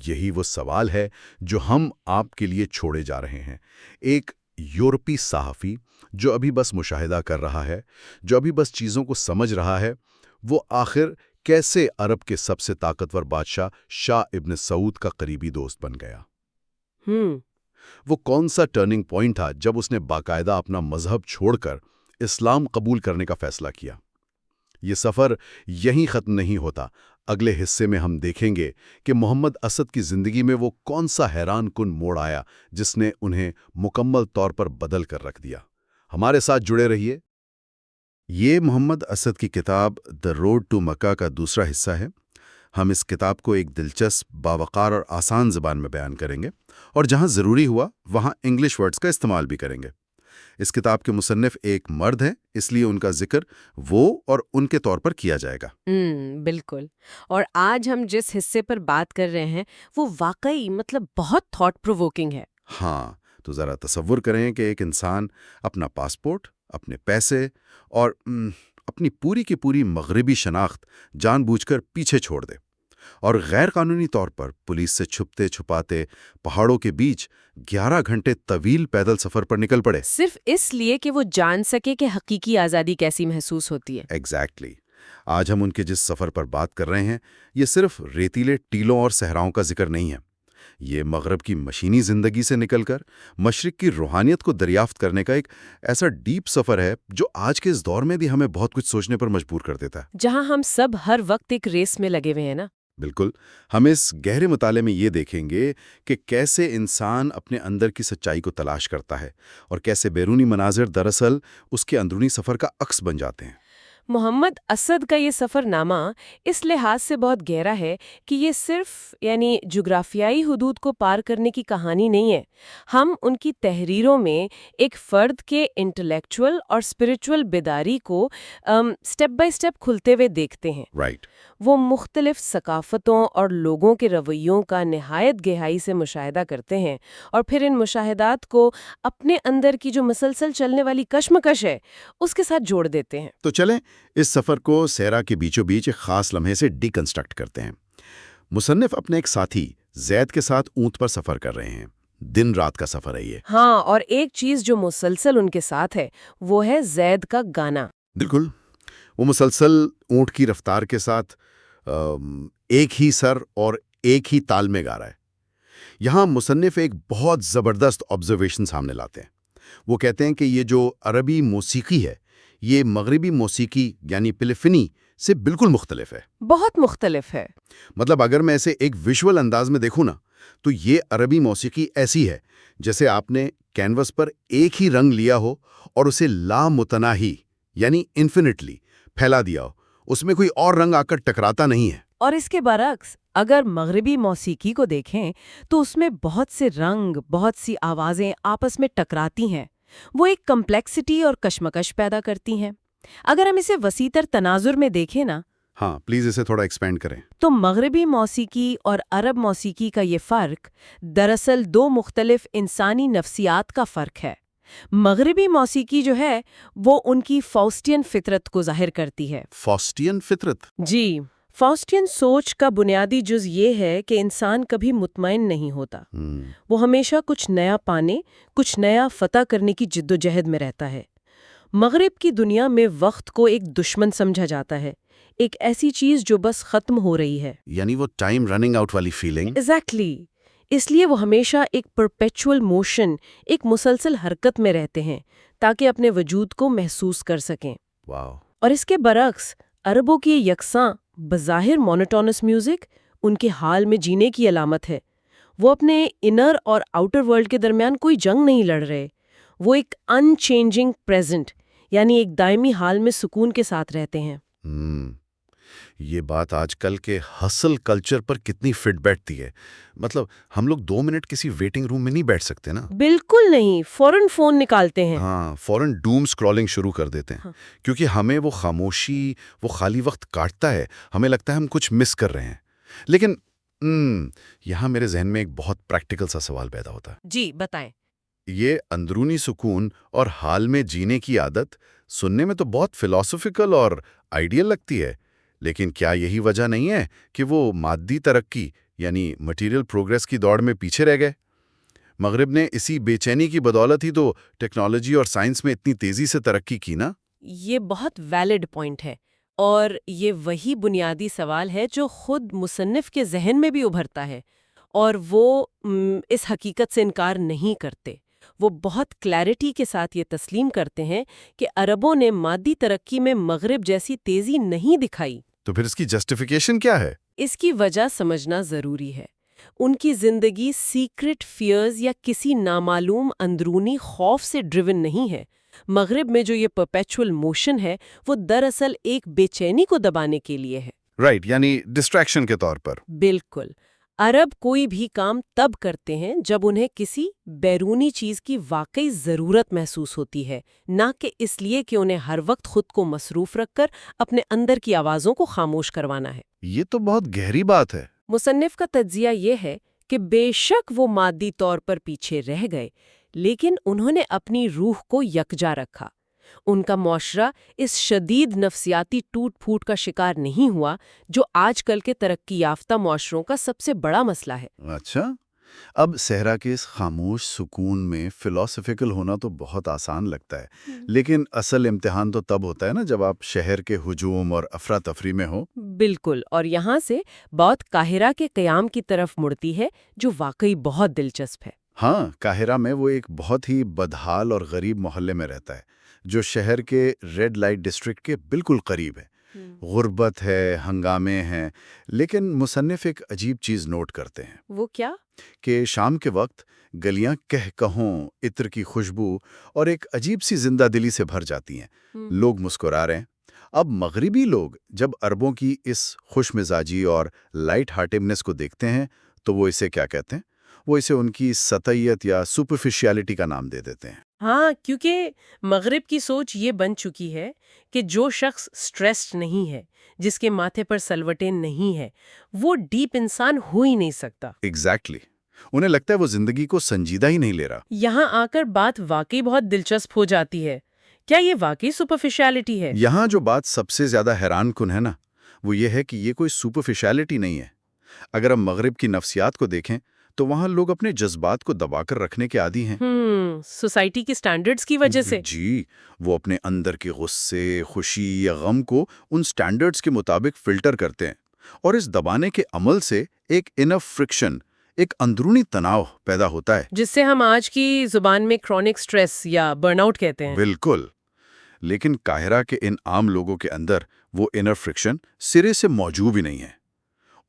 یہی وہ سوال ہے جو ہم آپ کے لیے چھوڑے جا رہے ہیں۔ ایک یورپی صحافی جو ابھی بس مشاہدہ کر رہا ہے، جو ابھی بس چیزوں کو سمجھ رہا ہے، وہ آخر کیسے عرب کے سب سے طاقتور بادشاہ شاہ ابن سعود کا قریبی دوست بن گیا۔ وہ کون سا ٹرننگ پوائنٹ تھا جب اس نے باقاعدہ اپنا مذہب چھوڑ کر اسلام قبول کرنے کا فیصلہ کیا؟ یہ سفر یہیں ختم نہیں ہوتا۔ اگلے حصے میں ہم دیکھیں گے کہ محمد اسد کی زندگی میں وہ کون سا حیران کن موڑ آیا جس نے انہیں مکمل طور پر بدل کر رکھ دیا۔ ہمارے ساتھ جڑے رہیے۔ یہ محمد اسد کی کتاب دی روڈ ٹو مکہ کا دوسرا حصہ ہے۔ ہم اس کتاب کو ایک دلچسپ، باوقار اور آسان زبان میں بیان کریں گے، اور جہاں ضروری ہوا وہاں انگلش ورڈز کا استعمال بھی کریں گے۔ اس کتاب کے مصنف ایک مرد ہیں، اس لیے ان کا ذکر وہ اور ان کے طور پر کیا جائے گا۔ بالکل۔ اور آج ہم جس حصے پر بات کر رہے ہیں وہ واقعی بہت تھاٹ پرووکنگ ہے۔ ہاں، تو ذرا تصور کریں کہ ایک انسان اپنا پاسپورٹ، اپنے پیسے اور اپنی پوری کی پوری مغربی شناخت جان بوجھ کر پیچھے چھوڑ دے، اور غیر قانونی طور پر پولیس سے چھپتے چھپاتے پہاڑوں کے بیچ 11 گھنٹے طویل پیدل سفر پر نکل پڑے، صرف اس لیے کہ وہ جان سکے کہ حقیقی آزادی کیسی محسوس ہوتی ہے۔ ایگزیکٹلی۔ آج ہم ان کے جس سفر پر بات کر رہے ہیں، یہ صرف ریتیلے ٹیلوں اور صحراؤں کا ذکر نہیں ہے۔ یہ مغرب کی مشینی زندگی سے نکل کر مشرق کی روحانیت کو دریافت کرنے کا ایک ایسا ڈیپ سفر ہے جو آج کے اس دور میں بھی ہمیں بہت کچھ سوچنے پر مجبور کر دیتا ہے۔ جہاں ہم سب ہر وقت ایک ریس میں لگے ہوئے ہیں نا۔ بالکل۔ ہم اس گہرے مطالعے میں یہ دیکھیں گے کہ کیسے انسان اپنے اندر کی سچائی کو تلاش کرتا ہے، اور کیسے بیرونی مناظر دراصل اس کے اندرونی سفر کا عکس بن جاتے ہیں۔ محمد اسد کا یہ سفر نامہ اس لحاظ سے بہت گہرا ہے کہ یہ صرف جغرافیائی حدود کو پار کرنے کی کہانی نہیں ہے۔ ہم ان کی تحریروں میں ایک فرد کے انٹلیکچول اور اسپرچول بیداری کو سٹیپ بائی سٹیپ کھلتے ہوئے دیکھتے ہیں۔ رائٹ۔ وہ مختلف ثقافتوں اور لوگوں کے رویوں کا نہایت گہرائی سے مشاہدہ کرتے ہیں، اور پھر ان مشاہدات کو اپنے اندر کی جو مسلسل چلنے والی کشمکش ہے اس کے ساتھ جوڑ دیتے ہیں۔ تو چلیں اس سفر کو صحرا کے بیچوں بیچ ایک خاص لمحے سے ڈی کنسٹرکٹ کرتے ہیں۔ مصنف اپنے ایک ساتھی زید کے ساتھ اونٹ پر سفر کر رہے ہیں۔ دن رات کا سفر ہے یہ۔ ہاں، اور ایک چیز جو مسلسل ان کے ساتھ ہے وہ ہے زید کا گانا۔ بالکل، وہ مسلسل اونٹ کی رفتار کے ساتھ ایک ہی سر اور ایک ہی تال میں گا رہا ہے۔ یہاں مصنف ایک بہت زبردست آبزرویشن سامنے لاتے ہیں۔ وہ کہتے ہیں کہ یہ جو عربی موسیقی ہے، یہ مغربی موسیقی یعنی پلیفنی سے بالکل مختلف ہے۔ بہت مختلف ہے۔ اگر میں اسے ایک ویژول انداز میں دیکھوں نا، تو یہ عربی موسیقی ایسی ہے جیسے آپ نے کینوس پر ایک ہی رنگ لیا ہو اور اسے لامتناہی یعنی انفینٹلی پھیلا دیا ہو، اس میں کوئی اور رنگ آ کر ٹکراتا نہیں ہے۔ اور اس کے برعکس اگر مغربی موسیقی کو دیکھیں تو اس میں بہت سے رنگ، بہت سی آوازیں آپس میں ٹکراتی ہیں۔ وہ ایک کمپلیکسٹی اور کشمکش پیدا کرتی ہیں۔ اگر ہم اسے وسیع تر تناظر میں دیکھیں نا، ہاں پلیز اسے تھوڑا ایکسپینڈ کریں۔ تو مغربی موسیقی اور عرب موسیقی کا یہ فرق دراصل دو مختلف انسانی نفسیات کا فرق ہے۔ مغربی موسیقی جو ہے وہ ان کی فاؤسٹین فطرت کو ظاہر کرتی ہے۔ فاؤسٹین فطرت؟ جی، فاؤسٹین سوچ کا بنیادی جز یہ ہے کہ انسان کبھی مطمئن نہیں ہوتا۔ وہ ہمیشہ کچھ نیا پانے، کچھ نیا فتح کرنے کی جدوجہد میں رہتا ہے۔ مغرب کی دنیا میں وقت کو ایک دشمن سمجھا جاتا ہے، ایک ایسی چیز جو بس ختم ہو رہی ہے، یعنی وہ ٹائم رننگ آؤٹ والی فیلنگ۔ ایگزیکٹلی۔ اس لیے وہ ہمیشہ ایک پرپیچول موشن، ایک مسلسل حرکت میں رہتے ہیں تاکہ اپنے وجود کو محسوس کر سکیں۔ واو۔ اور اس کے برعکس عربوں کی یکساں بظاہر مونوٹونس میوزک ان کے حال میں جینے کی علامت ہے۔ وہ اپنے انر اور آؤٹر ورلڈ کے درمیان کوئی جنگ نہیں لڑ رہے، وہ ایک ان چینجنگ پریزنٹ یعنی ایک دائمی حال میں سکون کے ساتھ رہتے ہیں۔ یہ بات آج کل کے ہسل کلچر پر کتنی فٹ بیٹھتی ہے۔ مطلب ہم لوگ 2 منٹ کسی ویٹنگ روم میں نہیں بیٹھ سکتے نا۔ بالکل نہیں، فوراً فون نکالتے ہیں۔ ہاں، فوراً ڈوم سکرولنگ شروع کر دیتے ہیں، کیونکہ ہمیں وہ خاموشی، وہ خالی وقت کاٹتا ہے، ہمیں لگتا ہے ہم کچھ مس کر رہے ہیں۔ لیکن یہاں میرے ذہن میں ایک بہت پریکٹیکل سا سوال پیدا ہوتا ہے۔ جی بتائیں۔ یہ اندرونی سکون اور حال میں جینے کی عادت سننے میں تو بہت فلاسفیکل اور آئیڈیل لگتی ہے، لیکن کیا یہی وجہ نہیں ہے کہ وہ مادی ترقی یعنی مٹیریل پروگریس کی دوڑ میں پیچھے رہ گئے؟ مغرب نے اسی بے چینی کی بدولت ہی تو ٹیکنالوجی اور سائنس میں اتنی تیزی سے ترقی کی نا؟ یہ بہت ویلڈ پوائنٹ ہے، اور یہ وہی بنیادی سوال ہے جو خود مصنف کے ذہن میں بھی ابھرتا ہے، اور وہ اس حقیقت سے انکار نہیں کرتے۔ وہ بہت کلیئرٹی کے ساتھ یہ تسلیم کرتے ہیں کہ عربوں نے مادی ترقی میں مغرب جیسی تیزی نہیں دکھائی۔ تو پھر اس کی جسٹیفیکیشن کیا ہے؟ اس کی وجہ سمجھنا ضروری ہے۔ ان کی زندگی سیکرٹ فیئرز یا کسی نامعلوم اندرونی خوف سے ڈریون نہیں ہے۔ مغرب میں جو یہ پرپیچول موشن ہے وہ دراصل ایک بے چینی کو دبانے کے لیے ہے۔ رائٹ، یعنی ڈسٹریکشن کے طور پر۔ بالکل۔ عرب کوئی بھی کام تب کرتے ہیں جب انہیں کسی بیرونی چیز کی واقعی ضرورت محسوس ہوتی ہے، نہ کہ اس لیے کہ انہیں ہر وقت خود کو مصروف رکھ کر اپنے اندر کی آوازوں کو خاموش کروانا ہے۔ یہ تو بہت گہری بات ہے۔ مصنف کا تجزیہ یہ ہے کہ بے شک وہ مادی طور پر پیچھے رہ گئے، لیکن انہوں نے اپنی روح کو یکجا رکھا۔ ان کا معاشرہ اس شدید نفسیاتی ٹوٹ پھوٹ کا شکار نہیں ہوا جو آج کل کے ترقی یافتہ معاشروں کا سب سے بڑا مسئلہ ہے۔ اچھا، اب صحرا کے اس خاموش سکون میں فلاسفیکل ہونا تو بہت آسان لگتا ہے، لیکن اصل امتحان تو تب ہوتا ہے نا جب آپ شہر کے ہجوم اور افراتفری میں ہو۔ بالکل، اور یہاں سے بات قاہرہ کے قیام کی طرف مڑتی ہے جو واقعی بہت دلچسپ ہے۔ ہاں، قاہرہ میں وہ ایک بہت ہی بدحال اور غریب محلے میں رہتا ہے جو شہر کے ریڈ لائٹ ڈسٹرکٹ کے بالکل قریب ہے۔ غربت ہے، ہنگامے ہیں، لیکن مصنف ایک عجیب چیز نوٹ کرتے ہیں۔ وہ کیا؟ کہ شام کے وقت گلیاں کہوں، عطر کی خوشبو اور ایک عجیب سی زندہ دلی سے بھر جاتی ہیں۔ لوگ مسکرا رہے ہیں۔ اب مغربی لوگ جب عربوں کی اس خوش مزاجی اور لائٹ ہارٹیڈنس کو دیکھتے ہیں تو وہ اسے کیا کہتے ہیں؟ وہ اسے ان کی سطحیت یا سپرفیشیلٹی کا نام دے دیتے ہیں۔ ہاں، کیونکہ مغرب کی سوچ یہ بن چکی ہے کہ جو شخص سٹریسڈ نہیں ہے، جس کے ماتھے پر سلوٹیں نہیں ہے، وہ ڈیپ انسان ہو ہی نہیں سکتا۔ ایگزیکٹلی، انہیں لگتا ہے وہ زندگی کو سنجیدہ ہی نہیں لے رہا۔ یہاں آ کر بات واقعی بہت دلچسپ ہو جاتی ہے۔ کیا یہ واقعی سپرفیشیلٹی ہے؟ یہاں جو بات سب سے زیادہ حیران کن ہے نا، وہ یہ ہے کہ یہ کوئی سپرفیشیلٹی نہیں ہے۔ اگر ہم مغرب کی نفسیات کو دیکھیں تو وہاں لوگ اپنے جذبات کو دبا کر رکھنے کے عادی ہیں۔ سوسائٹی کی سٹینڈرڈز کی وجہ سے۔ جی، وہ اپنے اندر کے غصے، خوشی یا غم کو ان سٹینڈرڈز کے مطابق فلٹر کرتے ہیں، اور اس دبانے کے عمل سے ایک انف فرکشن، ایک اندرونی تناؤ پیدا ہوتا ہے، جس سے ہم آج کی زبان میں کرونک سٹریس یا برن آؤٹ کہتے ہیں۔ بالکل۔ لیکن قاہرہ کے ان عام لوگوں کے اندر وہ انر فرکشن سرے سے موجود ہی نہیں ہے۔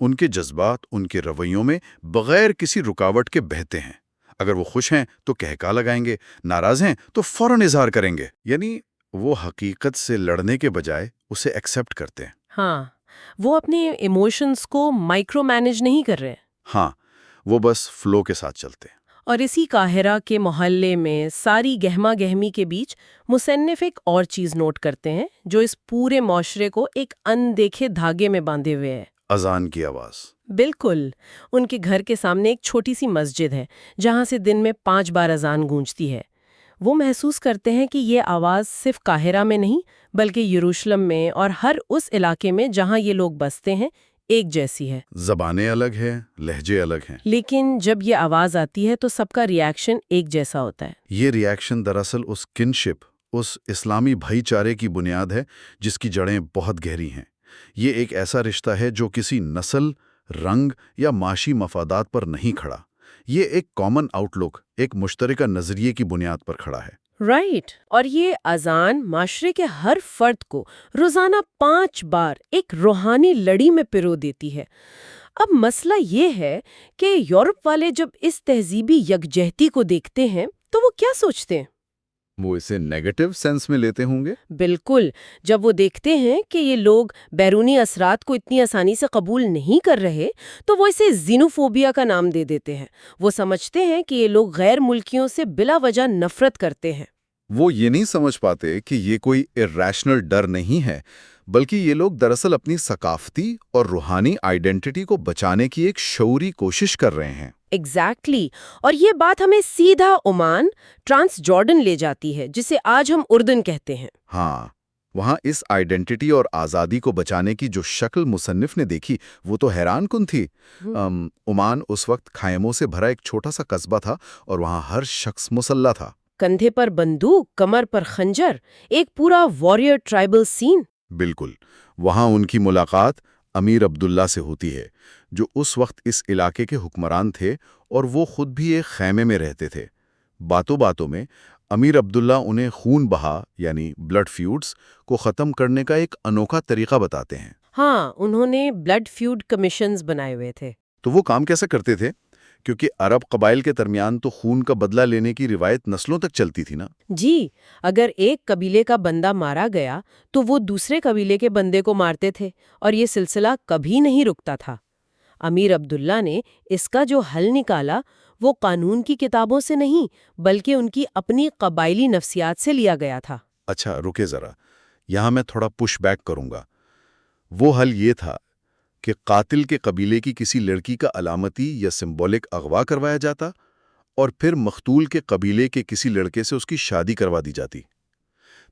ان کے جذبات ان کے رویوں میں بغیر کسی رکاوٹ کے بہتے ہیں۔ اگر وہ خوش ہیں تو کہکا لگائیں گے، ناراض ہیں تو فوراً اظہار کریں گے۔ یعنی وہ حقیقت سے لڑنے کے بجائے اسے ایکسیپٹ کرتے ہیں۔ ہاں، وہ اپنے ایموشنز کو مائکرو مینج نہیں کر رہے۔ ہاں، وہ بس فلو کے ساتھ چلتے ہیں۔ اور اسی قاہرہ کے محلے میں ساری گہما گہمی کے بیچ مصنف ایک اور چیز نوٹ کرتے ہیں جو اس پورے معاشرے کو ایک اندیکھے دھاگے میں باندھے ہوئے ہے۔ اذان کی آواز۔ بالکل، ان کے گھر کے سامنے ایک چھوٹی سی مسجد ہے جہاں سے دن میں 5 بار اذان گونجتی ہے۔ وہ محسوس کرتے ہیں کہ یہ آواز صرف قاہرہ میں نہیں بلکہ یروشلم میں اور ہر اس علاقے میں جہاں یہ لوگ بستے ہیں ایک جیسی ہے۔ زبانیں الگ ہیں، لہجے الگ ہیں، لیکن جب یہ آواز آتی ہے تو سب کا ریاکشن ایک جیسا ہوتا ہے۔ یہ ریاکشن دراصل اس کنشپ، اس اسلامی بھائی چارے کی بنیاد ہے جس کی جڑیں بہت گہری ہیں۔ یہ ایک ایسا رشتہ ہے جو کسی نسل، رنگ یا معاشی مفادات پر نہیں کھڑا۔ یہ ایک کامن آؤٹ لک، ایک مشترکہ نظریے کی بنیاد پر کھڑا ہے۔ رائٹ، اور یہ اذان معاشرے کے ہر فرد کو روزانہ 5 بار ایک روحانی لڑی میں پرو دیتی ہے۔ اب مسئلہ یہ ہے کہ یورپ والے جب اس تہذیبی یکجہتی کو دیکھتے ہیں تو وہ کیا سوچتے ہیں؟ وہ اسے نیگیٹو سینس میں لیتے ہوں گے؟ بالکل، جب وہ دیکھتے ہیں کہ یہ لوگ بیرونی اثرات کو اتنی آسانی سے قبول نہیں کر رہے تو وہ اسے زینوفوبیا کا نام دے دیتے ہیں۔ وہ سمجھتے ہیں کہ یہ لوگ غیر ملکیوں سے بلا وجہ نفرت کرتے ہیں۔ وہ یہ نہیں سمجھ پاتے کہ یہ کوئی irrational ڈر نہیں ہے، بلکہ یہ لوگ دراصل اپنی ثقافتی اور روحانی آئیڈینٹی کو بچانے کی ایک شعوری کوشش کر رہے ہیں۔ ایگزیکٹلی، اور یہ بات ہمیں سیدھا عمان، ٹرانس جارڈن لے جاتی ہے، جسے آج ہم اردن کہتے ہیں۔ ہاں، وہاں اس آئیڈینٹی اور آزادی کو بچانے کی جو شکل مصنف نے دیکھی وہ تو حیران کن تھی۔ عمان اس وقت خیموں سے بھرا ایک چھوٹا سا قصبہ تھا اور وہاں ہر شخص مسلح تھا۔ کندھے پر بندوق، کمر پر خنجر، ایک پورا واریر ٹرائبل سین۔ بالکل، وہاں ان کی ملاقات امیر عبداللہ سے ہوتی ہے، جو اس وقت اس علاقے کے حکمران تھے اور وہ خود بھی ایک خیمے میں رہتے تھے۔ باتوں باتوں میں امیر عبداللہ انہیں خون بہا یعنی بلڈ فیوڈز کو ختم کرنے کا ایک انوکھا طریقہ بتاتے ہیں۔ ہاں، انہوں نے بلڈ فیوڈ کمیشنز بنائے ہوئے تھے۔ تو وہ کام کیسے کرتے تھے؟ کیونکہ عرب قبائل کے درمیان تو خون کا بدلہ لینے کی روایت نسلوں تک چلتی تھی نا۔ جی، اگر ایک قبیلے کا بندہ مارا گیا تو وہ دوسرے قبیلے کے بندے کو مارتے تھے اور یہ سلسلہ کبھی نہیں رکتا تھا۔ امیر عبداللہ نے اس کا جو حل نکالا وہ قانون کی کتابوں سے نہیں بلکہ ان کی اپنی قبائلی نفسیات سے لیا گیا تھا۔ اچھا رکے ذرا، یہاں میں تھوڑا پش بیک کروں گا۔ وہ حل یہ تھا کہ قاتل کے قبیلے کی کسی لڑکی کا علامتی یا سمبولک اغوا کروایا جاتا اور پھر مقتول کے قبیلے کے کسی لڑکے سے اس کی شادی کروا دی جاتی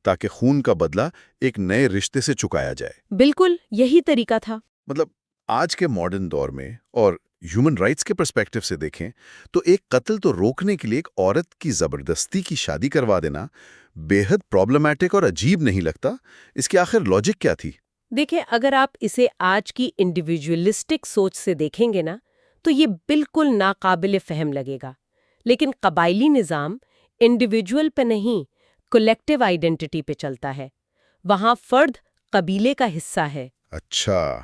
تاکہ خون کا بدلہ ایک نئے رشتے سے چکایا جائے۔ بالکل یہی طریقہ تھا۔ مطلب آج کے ماڈرن دور میں اور ہیومن رائٹس کے پرسپیکٹو سے دیکھیں تو ایک قتل تو روکنے کے لیے ایک عورت کی زبردستی کی شادی کروا دینا بے حد پرابلمٹک اور عجیب نہیں لگتا؟ اس کی آخر لاجک کیا تھی؟ دیکھیں، اگر آپ اسے آج کی انڈیویجولسٹک سوچ سے دیکھیں گے نا تو یہ بالکل ناقابل فہم لگے گا، لیکن قبائلی نظام انڈیویجول پہ نہیں کولیکٹیو آئیڈینٹی پہ چلتا ہے۔ وہاں فرد قبیلے کا حصہ ہے۔ اچھا،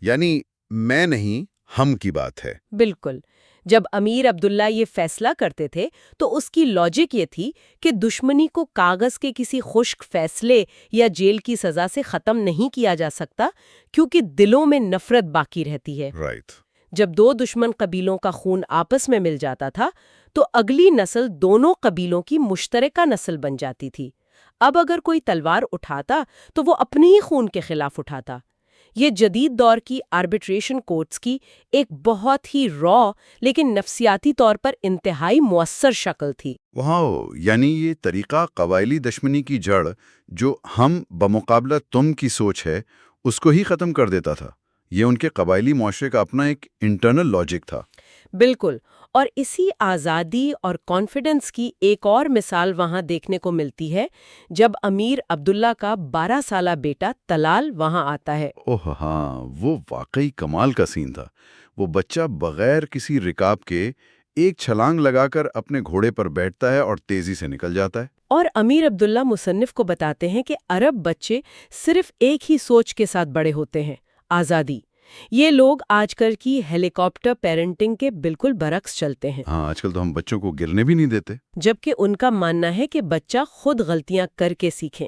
یعنی میں نہیں ہم کی بات ہے۔ بالکل، جب امیر عبداللہ یہ فیصلہ کرتے تھے تو اس کی لاجک یہ تھی کہ دشمنی کو کاغذ کے کسی خشک فیصلے یا جیل کی سزا سے ختم نہیں کیا جا سکتا، کیونکہ دلوں میں نفرت باقی رہتی ہے۔ رائٹ۔ جب دو دشمن قبیلوں کا خون آپس میں مل جاتا تھا تو اگلی نسل دونوں قبیلوں کی مشترکہ نسل بن جاتی تھی۔ اب اگر کوئی تلوار اٹھاتا تو وہ اپنے ہی خون کے خلاف اٹھاتا۔ یہ جدید دور کی آربیٹریشن کورٹس کی ایک بہت ہی را لیکن نفسیاتی طور پر انتہائی مؤثر شکل تھی۔ وہاں یعنی یہ طریقہ قبائلی دشمنی کی جڑ جو ہم بمقابلہ تم کی سوچ ہے اس کو ہی ختم کر دیتا تھا۔ یہ ان کے قبائلی معاشرے کا اپنا ایک انٹرنل لاجک تھا۔ بالکل، اور اسی آزادی اور کانفیڈنس کی ایک اور مثال وہاں دیکھنے کو ملتی ہے جب امیر عبداللہ کا 12 سالہ بیٹا طلال وہاں آتا ہے۔ اوہ ہاں، وہ واقعی کمال کا سین تھا۔ وہ بچہ بغیر کسی رکاب کے ایک چھلانگ لگا کر اپنے گھوڑے پر بیٹھتا ہے اور تیزی سے نکل جاتا ہے۔ اور امیر عبداللہ مصنف کو بتاتے ہیں کہ عرب بچے صرف ایک ہی سوچ کے ساتھ بڑے ہوتے ہیں، آزادی۔ یہ لوگ آج کل کی ہیلی کاپٹر پیرنٹنگ کے بالکل برعکس چلتے ہیں۔ ہاں، آج کل تو ہم بچوں کو گرنے بھی نہیں دیتے۔ جبکہ ان کا ماننا ہے کہ بچہ خود غلطیاں کر کے سیکھیں،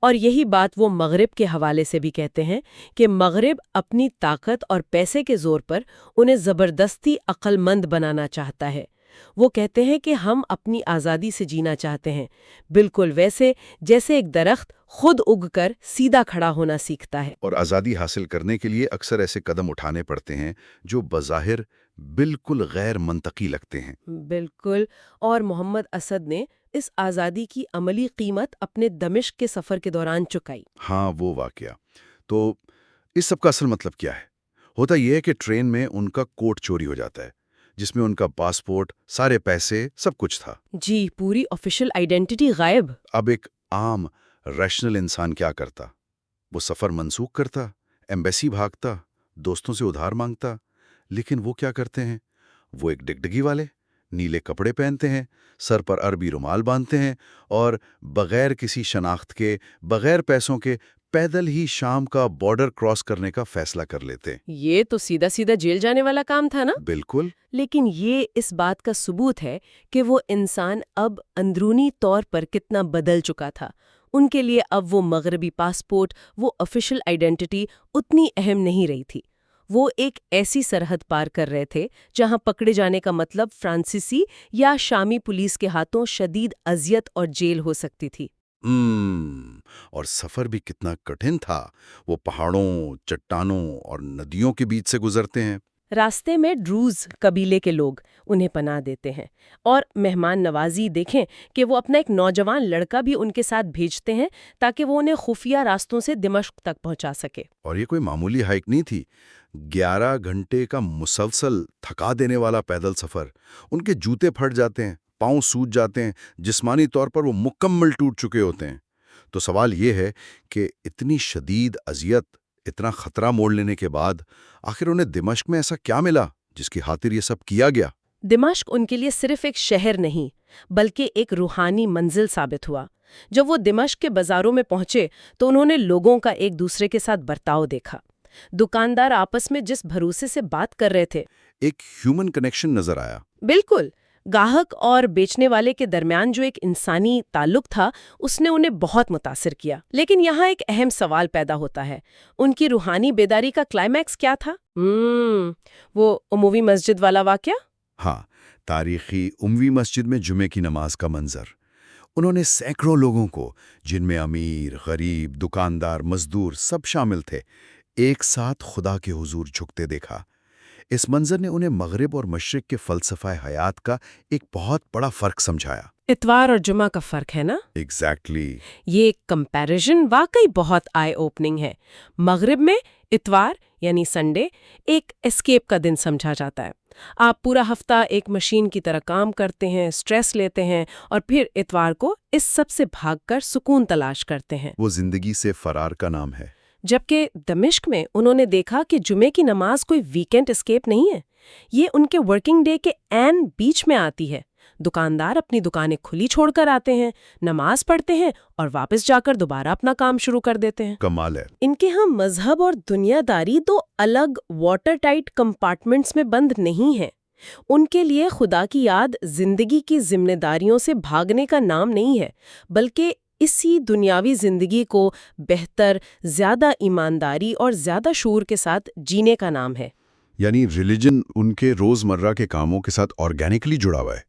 اور یہی بات وہ مغرب کے حوالے سے بھی کہتے ہیں کہ مغرب اپنی طاقت اور پیسے کے زور پر انہیں زبردستی عقل مند بنانا چاہتا ہے۔ وہ کہتے ہیں کہ ہم اپنی آزادی سے جینا چاہتے ہیں، بالکل ویسے جیسے ایک درخت خود اگ کر سیدھا کھڑا ہونا سیکھتا ہے۔ اور آزادی حاصل کرنے کے لیے اکثر ایسے قدم اٹھانے پڑتے ہیں جو بظاہر بالکل غیر منطقی لگتے ہیں۔ بالکل، اور محمد اسد نے اس آزادی کی عملی قیمت اپنے دمشق کے سفر کے دوران چکائی۔ ہاں، وہ واقعہ۔ تو اس سب کا اصل مطلب کیا ہے؟ ہوتا یہ ہے کہ ٹرین میں ان کا کوٹ چوری ہو جاتا ہے جس میں ان کا پاسپورٹ، سارے پیسے، سب کچھ تھا۔ جی، پوری آفیشل آئیڈینٹی غائب۔ اب ایک عام ریشنل انسان کیا کرتا؟ وہ سفر منسوخ کرتا، ایمبیسی بھاگتا، دوستوں سے ادھار مانگتا، لیکن وہ کیا کرتے ہیں؟ وہ ایک ڈگڈگی والے نیلے کپڑے پہنتے ہیں، سر پر عربی رومال باندھتے ہیں اور بغیر کسی شناخت کے، بغیر پیسوں کے پیدل ہی شام کا بارڈر کراس کرنے کا فیصلہ کر لیتے. یہ تو سیدھا سیدھا جیل جانے والا کام تھا نا؟ بالکل. لیکن یہ اس بات کا ثبوت ہے کہ وہ انسان اب اندرونی طور پر کتنا بدل چکا تھا. ان کے لیے اب وہ مغربی پاسپورٹ، وہ آفیشل آئیڈینٹی اتنی اہم نہیں رہی تھی. وہ ایک ایسی سرحد پار کر رہے تھے جہاں پکڑے جانے کا مطلب فرانسیسی یا شامی پولیس کے ہاتھوں شدید اذیت اور جیل ہو سکتی تھی. اور سفر بھی کتنا کٹھن تھا. وہ پہاڑوں، چٹانوں اور ندیوں کے بیچ سے گزرتے ہیں. راستے میں ڈروز قبیلے کے لوگ انہیں پناہ دیتے ہیں، اور مہمان نوازی دیکھیں کہ وہ اپنا ایک نوجوان لڑکا بھی ان کے ساتھ بھیجتے ہیں تاکہ وہ انہیں خفیہ راستوں سے دمشق تک پہنچا سکے. اور یہ کوئی معمولی ہائیک نہیں تھی. 11 گھنٹے کا مسلسل تھکا دینے والا پیدل سفر. ان کے جوتے پھٹ جاتے ہیں، پاؤں سوج جاتے ہیں، جسمانی طور پر وہ مکمل ٹوٹ چکے ہوتے ہیں. تو سوال یہ ہے کہ اتنی شدید اذیت، اتنا خطرہ موڑ لینے کے بعد آخر انہیں دمشق میں ایسا کیا ملا جس کی خاطر یہ سب کیا گیا؟ دمشق ان کے لیے صرف ایک شہر نہیں بلکہ ایک روحانی منزل ثابت ہوا. جب وہ دمشق کے بازاروں میں پہنچے تو انہوں نے لوگوں کا ایک دوسرے کے ساتھ برتاؤ دیکھا. دکاندار آپس میں جس بھروسے سے بات کر رہے تھے، ایک ہیومن کنیکشن نظر آیا. بالکل. گاہک اور بیچنے والے کے درمیان جو ایک انسانی تعلق تھا اس نے انہیں بہت متاثر کیا. لیکن یہاں ایک اہم سوال پیدا ہوتا ہے، ان کی روحانی بیداری کا کلائمیکس کیا تھا؟ وہ عمومی مسجد والا واقعہ؟ ہاں، تاریخی اموی مسجد میں جمعے کی نماز کا منظر. انہوں نے سینکڑوں لوگوں کو، جن میں امیر، غریب، دکاندار، مزدور سب شامل تھے، ایک ساتھ خدا کے حضور جھکتے دیکھا. اس منظر نے انہیں مغرب اور مشرق کے فلسفہ حیات کا ایک بہت بڑا فرق سمجھایا. اتوار اور جمعہ کا فرق ہے نا؟ ایگزیکٹلی. یہ کمپیریزن واقعی بہت آئی اوپننگ ہے. مغرب میں اتوار یعنی سنڈے ایک اسکیپ کا دن سمجھا جاتا ہے. آپ پورا ہفتہ ایک مشین کی طرح کام کرتے ہیں، سٹریس لیتے ہیں، اور پھر اتوار کو اس سب سے بھاگ کر سکون تلاش کرتے ہیں. وہ زندگی سے فرار کا نام ہے. جبکہ دمشق میں انہوں نے دیکھا کہ جمعے کی نماز کوئی ویکینڈ اسکیپ نہیں ہے. یہ ان کے ورکنگ ڈے کے عین بیچ میں آتی ہے. دکاندار اپنی دکانیں کھلی چھوڑ کر آتے ہیں، نماز پڑھتے ہیں اور واپس جا کر دوبارہ اپنا کام شروع کر دیتے ہیں. کمال ہے. ان کے ہاں مذہب اور دنیا داری دو الگ واٹر ٹائٹ کمپارٹمنٹس میں بند نہیں ہیں. ان کے لیے خدا کی یاد زندگی کی ذمہ داریوں سے بھاگنے کا نام نہیں ہے، بلکہ اسی دنیاوی زندگی کو بہتر، زیادہ ایمانداری اور زیادہ شعور کے ساتھ جینے کا نام ہے. یعنی ریلیجن ان کے روزمرہ کے کاموں کے ساتھ آرگینکلی جڑا ہوا ہے،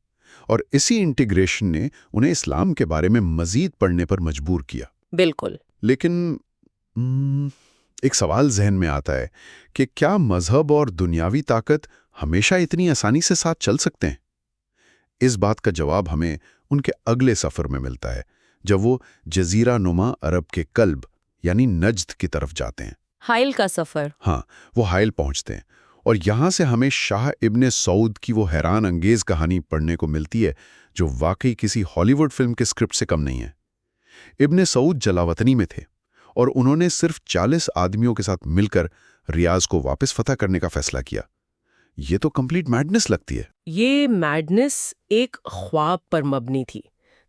اور اسی انٹیگریشن نے انہیں اسلام کے بارے میں مزید پڑھنے پر مجبور کیا. بالکل. لیکن ایک سوال ذہن میں آتا ہے کہ کیا مذہب اور دنیاوی طاقت ہمیشہ اتنی آسانی سے ساتھ چل سکتے ہیں؟ اس بات کا جواب ہمیں ان کے اگلے سفر میں ملتا ہے، جب وہ جزیرہ نما عرب کے قلب یعنی نجد کی طرف جاتے ہیں. حائل کا سفر. ہاں، وہ حائل پہنچتے ہیں، اور یہاں سے ہمیں شاہ ابن سعود کی وہ حیران انگیز کہانی پڑھنے کو ملتی ہے جو واقعی کسی ہالی ووڈ فلم کے اسکرپٹ سے کم نہیں ہے. ابن سعود جلاوطنی میں تھے، اور انہوں نے صرف 40 آدمیوں کے ساتھ مل کر ریاض کو واپس فتح کرنے کا فیصلہ کیا. یہ تو کمپلیٹ میڈنس لگتی ہے. یہ میڈنس ایک خواب پر مبنی تھی.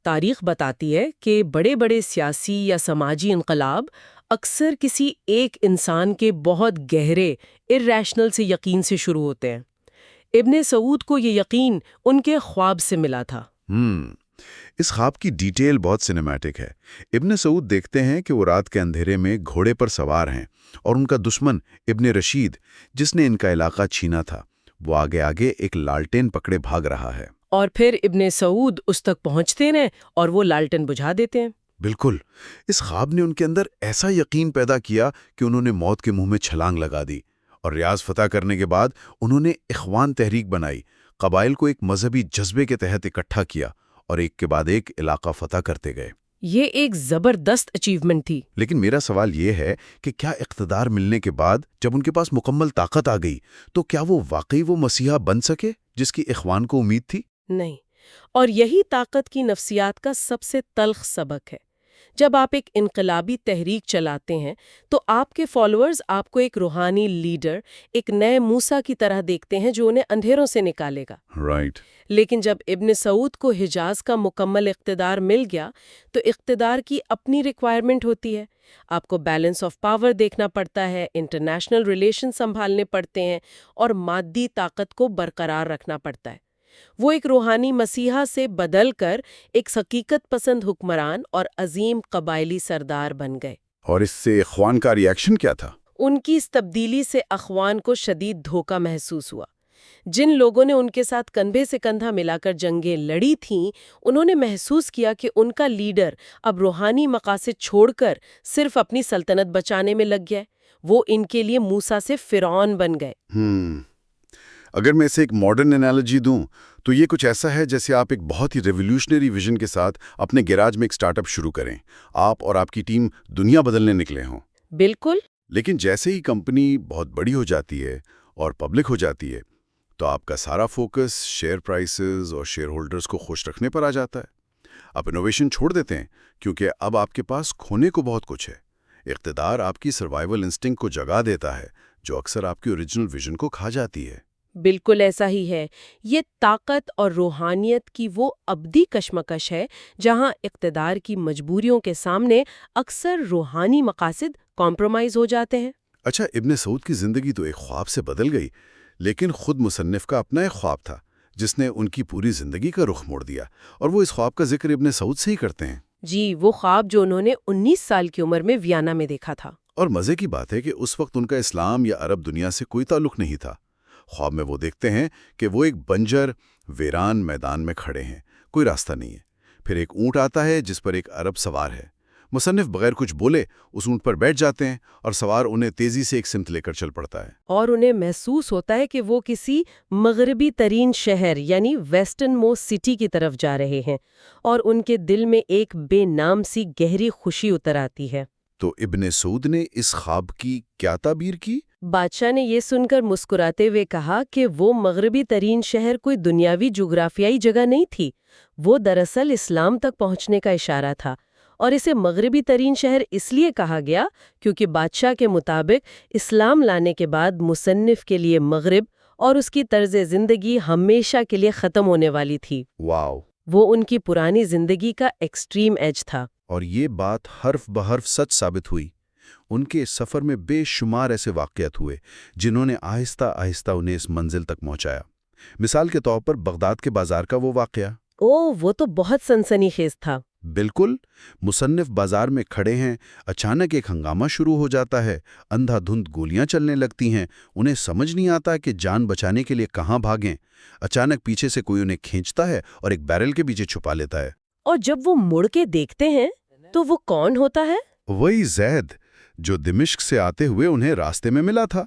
تاریخ بتاتی ہے کہ بڑے بڑے سیاسی یا سماجی انقلاب اکثر کسی ایک انسان کے بہت گہرے ارریشنل سے یقین سے شروع ہوتے ہیں. ابن سعود کو یہ یقین ان کے خواب سے ملا تھا. اس خواب کی ڈیٹیل بہت سینیمیٹک ہے. ابن سعود دیکھتے ہیں کہ وہ رات کے اندھیرے میں گھوڑے پر سوار ہیں، اور ان کا دشمن ابن رشید، جس نے ان کا علاقہ چھینا تھا، وہ آگے آگے ایک لالٹین پکڑے بھاگ رہا ہے. اور پھر ابن سعود اس تک پہنچتے ہیں اور وہ لالٹین بجھا دیتے ہیں. بالکل. اس خواب نے ان کے اندر ایسا یقین پیدا کیا کہ انہوں نے موت کے منہ میں چھلانگ لگا دی، اور ریاض فتح کرنے کے بعد انہوں نے اخوان تحریک بنائی، قبائل کو ایک مذہبی جذبے کے تحت اکٹھا کیا، اور ایک کے بعد ایک علاقہ فتح کرتے گئے. یہ ایک زبردست اچیومنٹ تھی. لیکن میرا سوال یہ ہے کہ کیا اقتدار ملنے کے بعد جب ان کے پاس مکمل طاقت آ گئی تو کیا وہ واقعی وہ مسیحا بن سکے جس کی اخوان کو امید تھی؟ نہیں. اور یہی طاقت کی نفسیات کا سب سے تلخ سبق ہے. جب آپ ایک انقلابی تحریک چلاتے ہیں تو آپ کے فالوورز آپ کو ایک روحانی لیڈر، ایک نئے موسیٰ کی طرح دیکھتے ہیں جو انہیں اندھیروں سے نکالے گا. رائٹ. لیکن جب ابن سعود کو حجاز کا مکمل اقتدار مل گیا تو اقتدار کی اپنی ریکوائرمنٹ ہوتی ہے. آپ کو بیلنس آف پاور دیکھنا پڑتا ہے، انٹرنیشنل ریلیشن سنبھالنے پڑتے ہیں اور مادی طاقت کو برقرار رکھنا پڑتا ہے۔ وہ ایک روحانی مسیحا سے بدل کر ایک حقیقت پسند حکمران اور عظیم قبائلی سردار بن گئے۔ اور اس سے اخوان کا ریاکشن کیا تھا؟ ان کی اس تبدیلی سے اخوان کو شدید دھوکہ محسوس ہوا۔ جن لوگوں نے ان کے ساتھ کندھے سے کندھا ملا کر جنگیں لڑی تھیں، انہوں نے محسوس کیا کہ ان کا لیڈر اب روحانی مقاصد چھوڑ کر صرف اپنی سلطنت بچانے میں لگ گیا۔ وہ ان کے لیے موسیٰ سے فرعون بن گئے۔ اگر میں اسے ایک ماڈرن انالوجی دوں تو یہ کچھ ایسا ہے جیسے آپ ایک بہت ہی ریولیوشنری ویژن کے ساتھ اپنے گیراج میں ایک سٹارٹ اپ شروع کریں۔ آپ اور آپ کی ٹیم دنیا بدلنے نکلے ہوں۔ بالکل۔ لیکن جیسے ہی کمپنی بہت بڑی ہو جاتی ہے اور پبلک ہو جاتی ہے تو آپ کا سارا فوکس شیئر پرائسز اور شیئر ہولڈرز کو خوش رکھنے پر آ جاتا ہے۔ آپ انوویشن چھوڑ دیتے ہیں کیونکہ اب آپ کے پاس کھونے کو بہت کچھ ہے۔ اقتدار آپ کی سروائیول انسٹنکٹ کو جگا دیتا ہے جو اکثر آپ کی اوریجنل ویژن کو کھا جاتی ہے۔ بالکل ایسا ہی ہے۔ یہ طاقت اور روحانیت کی وہ ابدی کشمکش ہے جہاں اقتدار کی مجبوریوں کے سامنے اکثر روحانی مقاصد کمپرومائز ہو جاتے ہیں۔ اچھا، ابن سعود کی زندگی تو ایک خواب سے بدل گئی، لیکن خود مصنف کا اپنا ایک خواب تھا جس نے ان کی پوری زندگی کا رخ موڑ دیا، اور وہ اس خواب کا ذکر ابن سعود سے ہی کرتے ہیں۔ جی، وہ خواب جو انہوں نے 19 سال کی عمر میں ویانا میں دیکھا تھا۔ اور مزے کی بات ہے کہ اس وقت ان کا اسلام یا عرب دنیا سے کوئی تعلق نہیں تھا۔ خواب میں وہ دیکھتے ہیں کہ وہ ایک بنجر ویران میدان میں کھڑے ہیں، کوئی راستہ نہیں ہے۔ پھر ایک اونٹ آتا ہے جس پر ایک عرب سوار ہے۔ مصنف بغیر کچھ بولے اس اونٹ پر بیٹھ جاتے ہیں اور سوار انہیں تیزی سے ایک سمت لے کر چل پڑتا ہے۔ اور انہیں محسوس ہوتا ہے کہ وہ کسی مغربی ترین شہر یعنی ویسٹرن موسٹ سٹی کی طرف جا رہے ہیں، اور ان کے دل میں ایک بے نام سی گہری خوشی اتر آتی ہے۔ تو ابن سعود نے اس خواب کی کیا تعبیر کی؟ بادشاہ نے یہ سن کر مسکراتے ہوئے کہا کہ وہ مغربی ترین شہر کوئی دنیاوی جغرافیائی جگہ نہیں تھی، وہ دراصل اسلام تک پہنچنے کا اشارہ تھا، اور اسے مغربی ترین شہر اس لیے کہا گیا کیونکہ بادشاہ کے مطابق اسلام لانے کے بعد مصنف کے لیے مغرب اور اس کی طرز زندگی ہمیشہ کے لیے ختم ہونے والی تھی۔ واو! وہ ان کی پرانی زندگی کا ایکسٹریم ایج تھا۔ اور یہ بات حرف بحرف سچ ثابت ہوئی۔ ان کے اس سفر میں بے شمار ایسے واقعات ہوئے جنہوں نے آہستہ آہستہ انہیں اس منزل تک پہنچایا۔ مثال کے طور پر بغداد کے بازار کا وہ واقعہ۔ وہ تو بہت سنسنی خیز تھا۔ بالکل، مصنف بازار میں کھڑے ہیں، اچانک ایک ہنگامہ شروع ہو جاتا ہے، اندھا دھند گولیاں چلنے لگتی ہیں، انہیں سمجھ نہیں آتا کہ جان بچانے کے لیے کہاں بھاگیں۔ اچانک پیچھے سے کوئی انہیں کھینچتا ہے اور ایک بیرل کے پیچھے چھپا لیتا ہے۔ اور جب وہ مڑ کے دیکھتے ہیں تو وہ کون ہوتا ہے؟ وہی زید جو دمشق سے آتے ہوئے انہیں راستے میں ملا تھا۔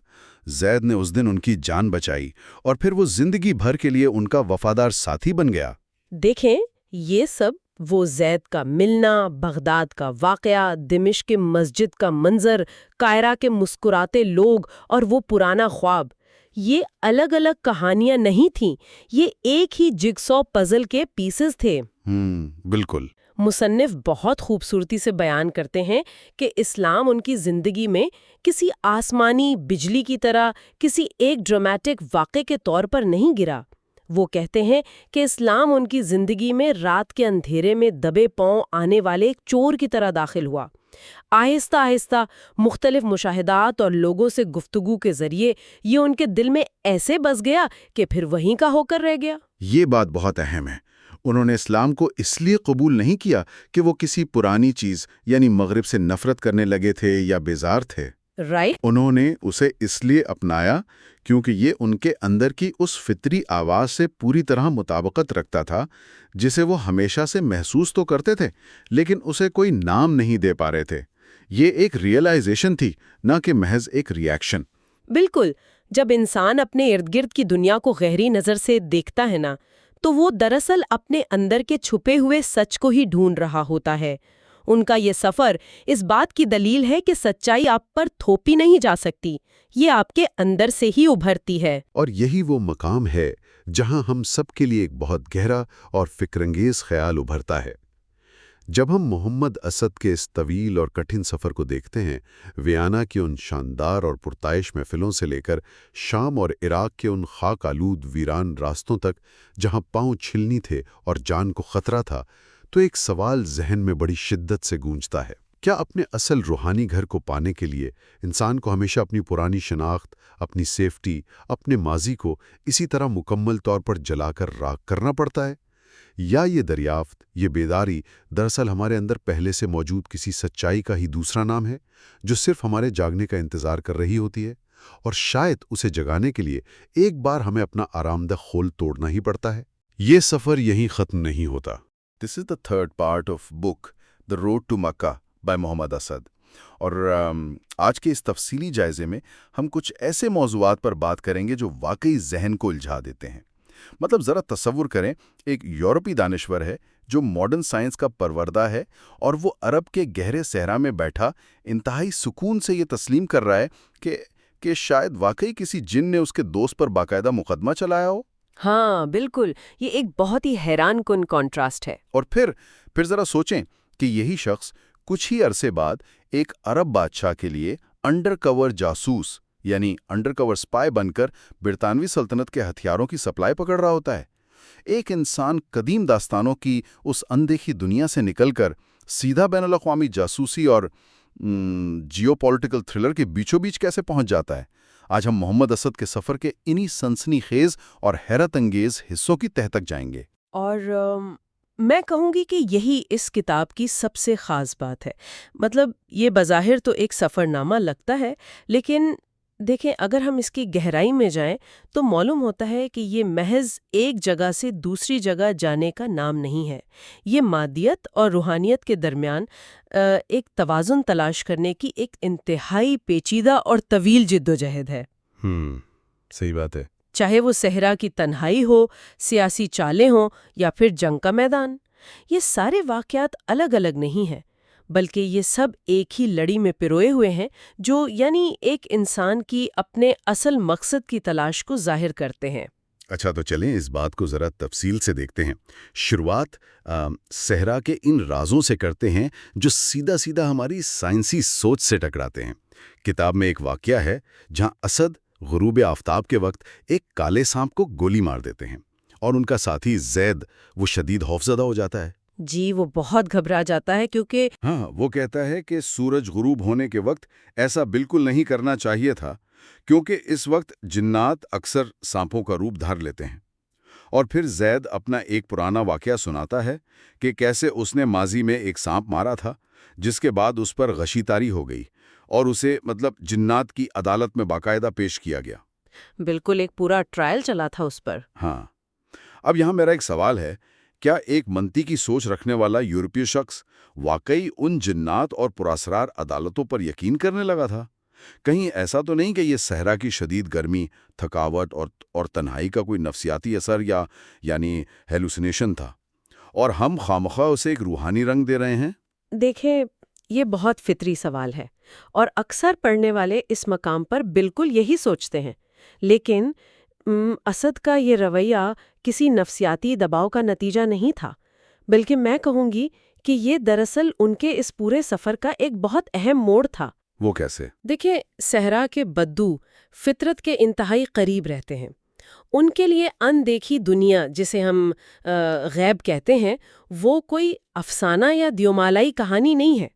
زید نے اس دن ان کی جان بچائی اور پھر وہ زندگی بھر کے لیے ان کا وفادار ساتھی بن گیا۔ دیکھیں، یہ سب وہ زید کا ملنا، بغداد کا واقعہ، دمشق کی مسجد کا منظر، قاہرہ کے مسکراتے لوگ اور وہ پرانا خواب، یہ الگ الگ کہانیاں نہیں تھیں، یہ ایک ہی جگسو پزل کے پیسز تھے۔ بالکل۔ مصنف بہت خوبصورتی سے بیان کرتے ہیں کہ اسلام ان کی زندگی میں کسی آسمانی بجلی کی طرح کسی ایک ڈرامیٹک واقعے کے طور پر نہیں گرا۔ وہ کہتے ہیں کہ اسلام ان کی زندگی میں رات کے اندھیرے میں دبے پاؤں آنے والے ایک چور کی طرح داخل ہوا۔ آہستہ آہستہ مختلف مشاہدات اور لوگوں سے گفتگو کے ذریعے یہ ان کے دل میں ایسے بس گیا کہ پھر وہیں کا ہو کر رہ گیا۔ یہ بات بہت اہم ہے۔ انہوں نے اسلام کو اس لیے قبول نہیں کیا کہ وہ کسی پرانی چیز یعنی مغرب سے نفرت کرنے لگے تھے یا بیزار تھے۔ انہوں نے اسے اس لیے اپنایا کیونکہ یہ ان کے اندر کی اس فطری آواز سے پوری طرح مطابقت رکھتا تھا جسے وہ ہمیشہ سے محسوس تو کرتے تھے لیکن اسے کوئی نام نہیں دے پا رہے تھے۔ یہ ایک ریئلائزیشن تھی، نہ کہ محض ایک ریاکشن۔ بالکل، جب انسان اپنے ارد گرد کی دنیا کو گہری نظر سے دیکھتا ہے نا، تو وہ دراصل اپنے اندر کے چھپے ہوئے سچ کو ہی ڈھونڈ رہا ہوتا ہے۔ ان کا یہ سفر اس بات کی دلیل ہے کہ سچائی آپ پر تھوپی نہیں جا سکتی، یہ آپ کے اندر سے ہی ابھرتی ہے۔ اور یہی وہ مقام ہے جہاں ہم سب کے لیے ایک بہت گہرا اور فکرانگیز خیال ابھرتا ہے۔ جب ہم محمد اسد کے اس طویل اور کٹھن سفر کو دیکھتے ہیں، ویانا کی ان شاندار اور پرتعیش محفلوں سے لے کر شام اور عراق کے ان خاک آلود ویران راستوں تک جہاں پاؤں چھلنی تھے اور جان کو خطرہ تھا، تو ایک سوال ذہن میں بڑی شدت سے گونجتا ہے۔ کیا اپنے اصل روحانی گھر کو پانے کے لیے انسان کو ہمیشہ اپنی پرانی شناخت، اپنی سیفٹی، اپنے ماضی کو اسی طرح مکمل طور پر جلا کر راکھ کرنا پڑتا ہے؟ یا یہ دریافت، یہ بیداری دراصل ہمارے اندر پہلے سے موجود کسی سچائی کا ہی دوسرا نام ہے، جو صرف ہمارے جاگنے کا انتظار کر رہی ہوتی ہے، اور شاید اسے جگانے کے لیے ایک بار ہمیں اپنا آرام دہ خول توڑنا ہی پڑتا ہے؟ یہ سفر یہیں ختم نہیں ہوتا۔ This is the third part of book The Road to Makkah by محمد اسد، اور آج کے اس تفصیلی جائزے میں ہم کچھ ایسے موضوعات پر بات کریں گے جو واقعی ذہن کو الجھا دیتے ہیں۔ مطلب ذرا تصور کریں، ایک یورپی دانشور ہے جو ماڈرن سائنس کا پروردہ ہے، اور وہ عرب کے گہرے صحرا میں بیٹھا انتہائی سکون سے یہ تسلیم کر رہا ہے کہ شاید واقعی کسی جن نے اس کے دوست پر باقاعدہ مقدمہ چلایا ہو۔ ہاں بالکل، یہ ایک بہت ہی حیران کن کنٹراسٹ ہے۔ اور پھر ذرا سوچیں کہ یہی شخص کچھ ہی عرصے بعد ایک عرب بادشاہ کے لیے انڈر کور جاسوس یعنی انڈر کور سپائی بن کر برطانوی سلطنت کے ہتھیاروں کی سپلائی پکڑ رہا ہوتا ہے۔ ایک انسان قدیم داستانوں کی اس اندیکھی دنیا سے نکل کر سیدھا بین الاقوامی جاسوسی اور جیو پولیٹیکل تھرلر کے بیچوں بیچ کیسے پہنچ جاتا ہے؟ آج ہم محمد اسد کے سفر کے انہی سنسنی خیز اور حیرت انگیز حصوں کی تہ تک جائیں گے۔ اور میں کہوں گی کہ یہی اس کتاب کی سب سے خاص بات ہے۔ مطلب یہ بظاہر تو ایک سفر نامہ لگتا ہے، لیکن دیکھیں اگر ہم اس کی گہرائی میں جائیں تو معلوم ہوتا ہے کہ یہ محض ایک جگہ سے دوسری جگہ جانے کا نام نہیں ہے۔ یہ مادیت اور روحانیت کے درمیان ایک توازن تلاش کرنے کی ایک انتہائی پیچیدہ اور طویل جدوجہد ہے۔ صحیح بات ہے۔ چاہے وہ صحرا کی تنہائی ہو، سیاسی چالیں ہوں یا پھر جنگ کا میدان، یہ سارے واقعات الگ الگ نہیں ہیں، بلکہ یہ سب ایک ہی لڑی میں پروئے ہوئے ہیں، جو یعنی ایک انسان کی اپنے اصل مقصد کی تلاش کو ظاہر کرتے ہیں۔ اچھا تو چلیں اس بات کو ذرا تفصیل سے دیکھتے ہیں۔ شروعات صحرا کے ان رازوں سے کرتے ہیں جو سیدھا سیدھا ہماری سائنسی سوچ سے ٹکراتے ہیں۔ کتاب میں ایک واقعہ ہے جہاں اسد غروب آفتاب کے وقت ایک کالے سانپ کو گولی مار دیتے ہیں، اور ان کا ساتھی زید وہ شدید خوفزدہ ہو جاتا ہے۔ جی وہ بہت گھبرا جاتا ہے کیونکہ وہ کہتا ہے کہ سورج غروب ہونے کے وقت ایسا بالکل نہیں کرنا چاہیے تھا، کیونکہ اس وقت جنات اکثر سانپوں کا روپ دھار لیتے ہیں۔ اور پھر زید اپنا ایک پرانا واقعہ سناتا ہے کہ کیسے اس نے ماضی میں ایک سانپ مارا تھا، جس کے بعد اس پر غشی طاری ہو گئی اور اسے جنات کی عدالت میں باقاعدہ پیش کیا گیا۔ بالکل ایک پورا ٹرائل چلا تھا اس پر۔ ہاں، اب یہاں میرا ایک سوال ہے، کیا ایک منطقی سوچ رکھنے والا یورپی شخص واقعی ان جنات اور پراسرار عدالتوں پر یقین کرنے لگا تھا؟ کہیں ایسا تو نہیں کہ یہ صحرا کی شدید گرمی، تھکاوٹ اور تنہائی کا کوئی نفسیاتی اثر یعنی ہیلوسینیشن تھا، اور ہم خامخواہ اسے ایک روحانی رنگ دے رہے ہیں؟ دیکھیں یہ بہت فطری سوال ہے، اور اکثر پڑھنے والے اس مقام پر بالکل یہی سوچتے ہیں، لیکن اسد کا یہ رویہ کسی نفسیاتی دباؤ کا نتیجہ نہیں تھا، بلکہ میں کہوں گی کہ یہ دراصل ان کے اس پورے سفر کا ایک بہت اہم موڑ تھا۔ وہ کیسے؟ دیکھیں صحرا کے بدو فطرت کے انتہائی قریب رہتے ہیں۔ ان کے لیے اندیکھی دنیا جسے ہم غیب کہتے ہیں، وہ کوئی افسانہ یا دیومالائی کہانی نہیں ہے،